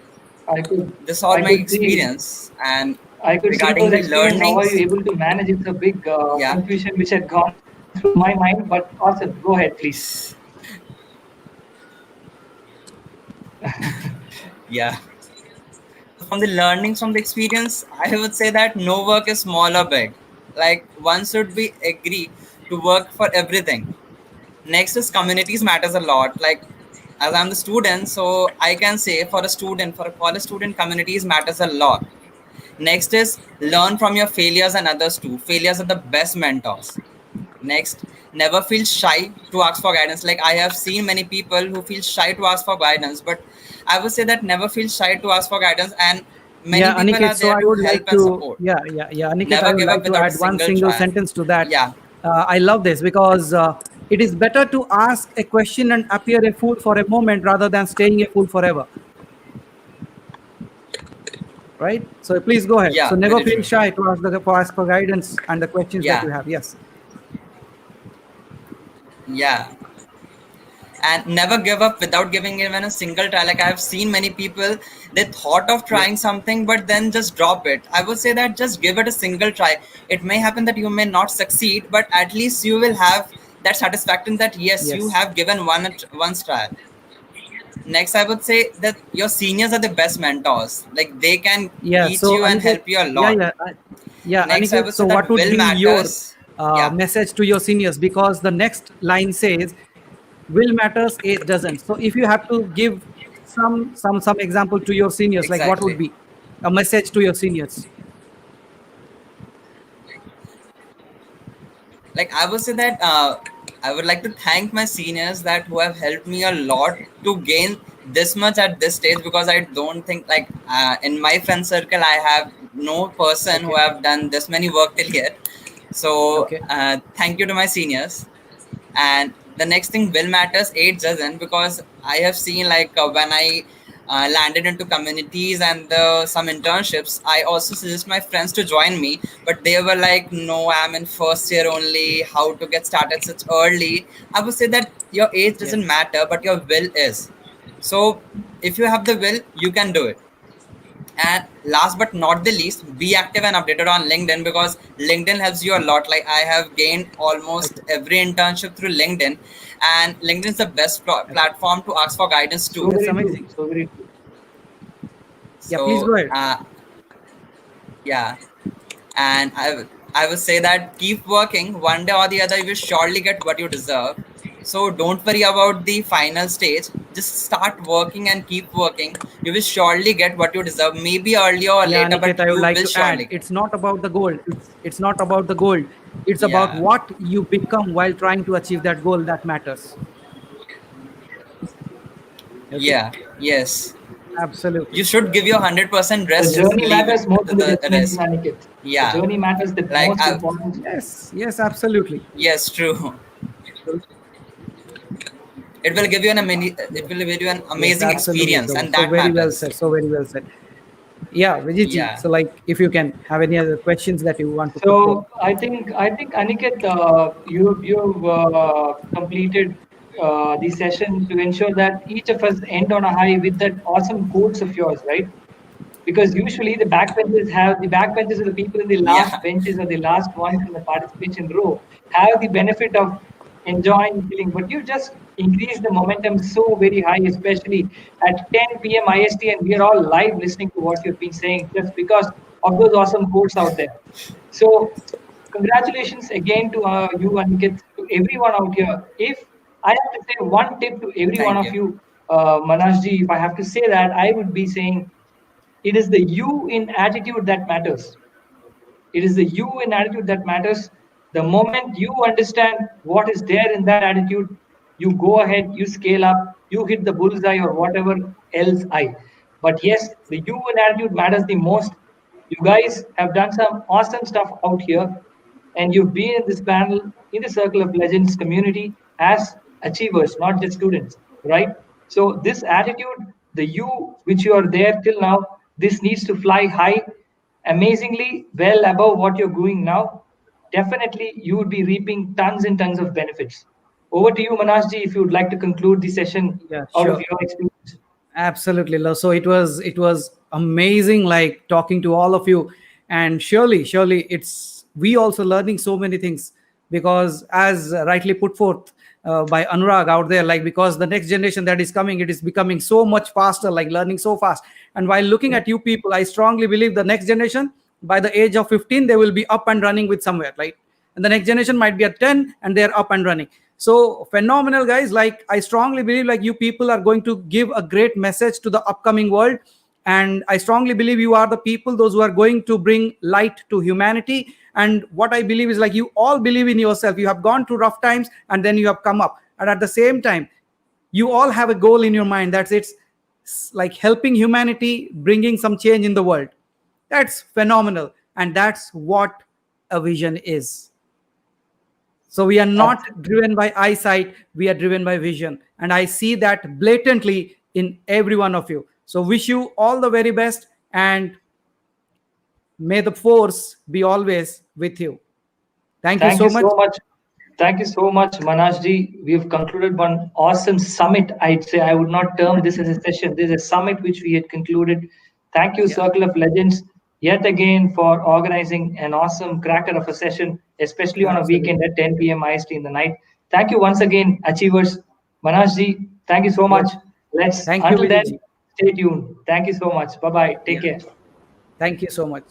I could, this is all I my could see, experience. And I could see regarding those the experience. How are you learnings, able to manage? It's a big yeah, confusion which had gone through my mind. But awesome. Go ahead, please. yeah. So from the learnings from the experience, I would say that no work is small or big. Like one should be agree to work for everything. Next is communities matters a lot. Like as I'm the student, so I can say for a student, for a college student, communities matters a lot. Next is learn from your failures and others too. Failures are the best mentors. Next, never feel shy to ask for guidance. Like I have seen many people who feel shy to ask for guidance, but I would say that never feel shy to ask for guidance, and many Yeah, people are Aniket. So there I to would help like and to, support. yeah, Aniket. I Never would give like up to without a add one single single trial. sentence to that. Yeah, I love this because it is better to ask a question and appear a fool for a moment rather than staying a fool forever. Right? So please go ahead. So yeah, never very feel true. shy to ask for guidance and the questions that Yeah, you have. Yes. yeah. And never give up without giving even a single try. Like I've seen many people, they thought of Yeah. trying something but then just drop it. I would say that just give it a single try. It may happen that you may not succeed, but at least you will have that satisfaction that yes, you Yes. have given one try. Next, I would say that your seniors are the best mentors. Like they can Yeah. teach So you and Aniket, help you a yeah, lot. yeah, yeah, Next, I Aniket. would So say what that would will be your matters. Yeah, message to your seniors? Because the next line says, "Will matters, age doesn't." So if you have to give some example to your seniors, like what would exactly. be a message to your seniors? Like I would say that I would like to thank my seniors that who have helped me a lot to gain this much at this stage, because I don't think like in my friend circle I have no person who Okay. have done this many work till yet. So Okay. thank you to my seniors. And the next thing will matters, age doesn't, because I have seen like when I landed into communities and some internships, I also suggest my friends to join me, but they were like, no, I'm in first year only, how to get started such early. I would say that your age doesn't Yes. matter, but your will is. So if you have the will, you can do it. And last but not the least, be active and updated on LinkedIn, because LinkedIn helps you a lot. Like I have gained almost every internship through LinkedIn, and LinkedIn is the best platform to ask for guidance So too. That's very true. amazing. So very true. Yeah, please So go ahead. yeah, and I would say that keep working. One day or the other, you will surely get what you deserve. So don't worry about the final stage. Just start working and keep working. You will surely get what you deserve. Maybe earlier or Yeah, later, Aniket, but I would you like will to add, surely get. it's not about the goal. It's not about the goal. It's about Yeah, what you become while trying to achieve that goal that matters. Okay, yeah, yes. absolutely. You should give your 100% The rest. journey Leave matters more than the the destination, rest. Aniket. The Yeah, journey matters the like most important. Yes, yes, absolutely. yes, true. It will give you it will give you an Yes, amazing absolutely. experience, So, and so that very well matters. said. So very well said. Yeah, Vijitji. Yeah. So, like, if you can have any other questions that you want to put forth. So I think Aniket, you've completed the session to ensure that each of us end on a high with that awesome quotes of yours, right? Because usually the backbenchers are the people in the last Yeah. benches or the last ones in the participation row have the benefit of enjoying feeling, but you just increase the momentum so very high, especially at 10 p.m. IST, and we are all live listening to what you've been saying just because of those awesome quotes out there. So congratulations again to you, Aniket, to everyone out here. If I have to say one tip to every one Thank of you. you, Manashji, if I have to say that, I would be saying it is the you in attitude that matters. It is the you in attitude that matters. The moment you understand what is there in that attitude, you go ahead, you scale up, you hit the bullseye or whatever else I. But yes, the you in attitude matters the most. You guys have done some awesome stuff out here, and you've been in this panel in the Circle of Legends community as achievers, not just students, right? So this attitude, the you which you are there till now, this needs to fly high, amazingly well above what you're doing now. Definitely, you would be reaping tons and tons of benefits. Over to you, Manashji, if you would like to conclude the session Yeah, out of sure. your experience. Absolutely. So it was amazing, like talking to all of you, and surely it's we also learning so many things, because as rightly put forth by Anurag out there, like because the next generation that is coming, it is becoming so much faster, like learning so fast. And while looking at you people, I strongly believe the next generation by the age of 15 they will be up and running with somewhere, right? And the next generation might be at 10 and they're up and running. So phenomenal, guys. Like I strongly believe like you people are going to give a great message to the upcoming world, and I strongly believe you are the people those who are going to bring light to humanity. And what I believe is like you all believe in yourself. You have gone through rough times and then you have come up, and at the same time you all have a goal in your mind. That's it's like helping humanity, bringing some change in the world. That's phenomenal, and that's what a vision is. So we are not driven by eyesight, we are driven by vision. And I see that blatantly in every one of you. So wish you all the very best, and may the force be always with you. Thank you Thank so you much. so much. Thank you so much, Manashji. We've concluded one awesome summit. I'd say I would not term this as a session. This is a summit which we had concluded. Thank you, Yeah. Circle of Legends, yet again for organizing an awesome cracker of a session, especially on a Absolutely. weekend at 10 p.m. IST in the night. Thank you once again, achievers. Manashji, thank you so Yep. much. Let's Thank you, until then Vijay. stay tuned. Thank you so much. Bye bye. Take Yeah. care. Thank you so much.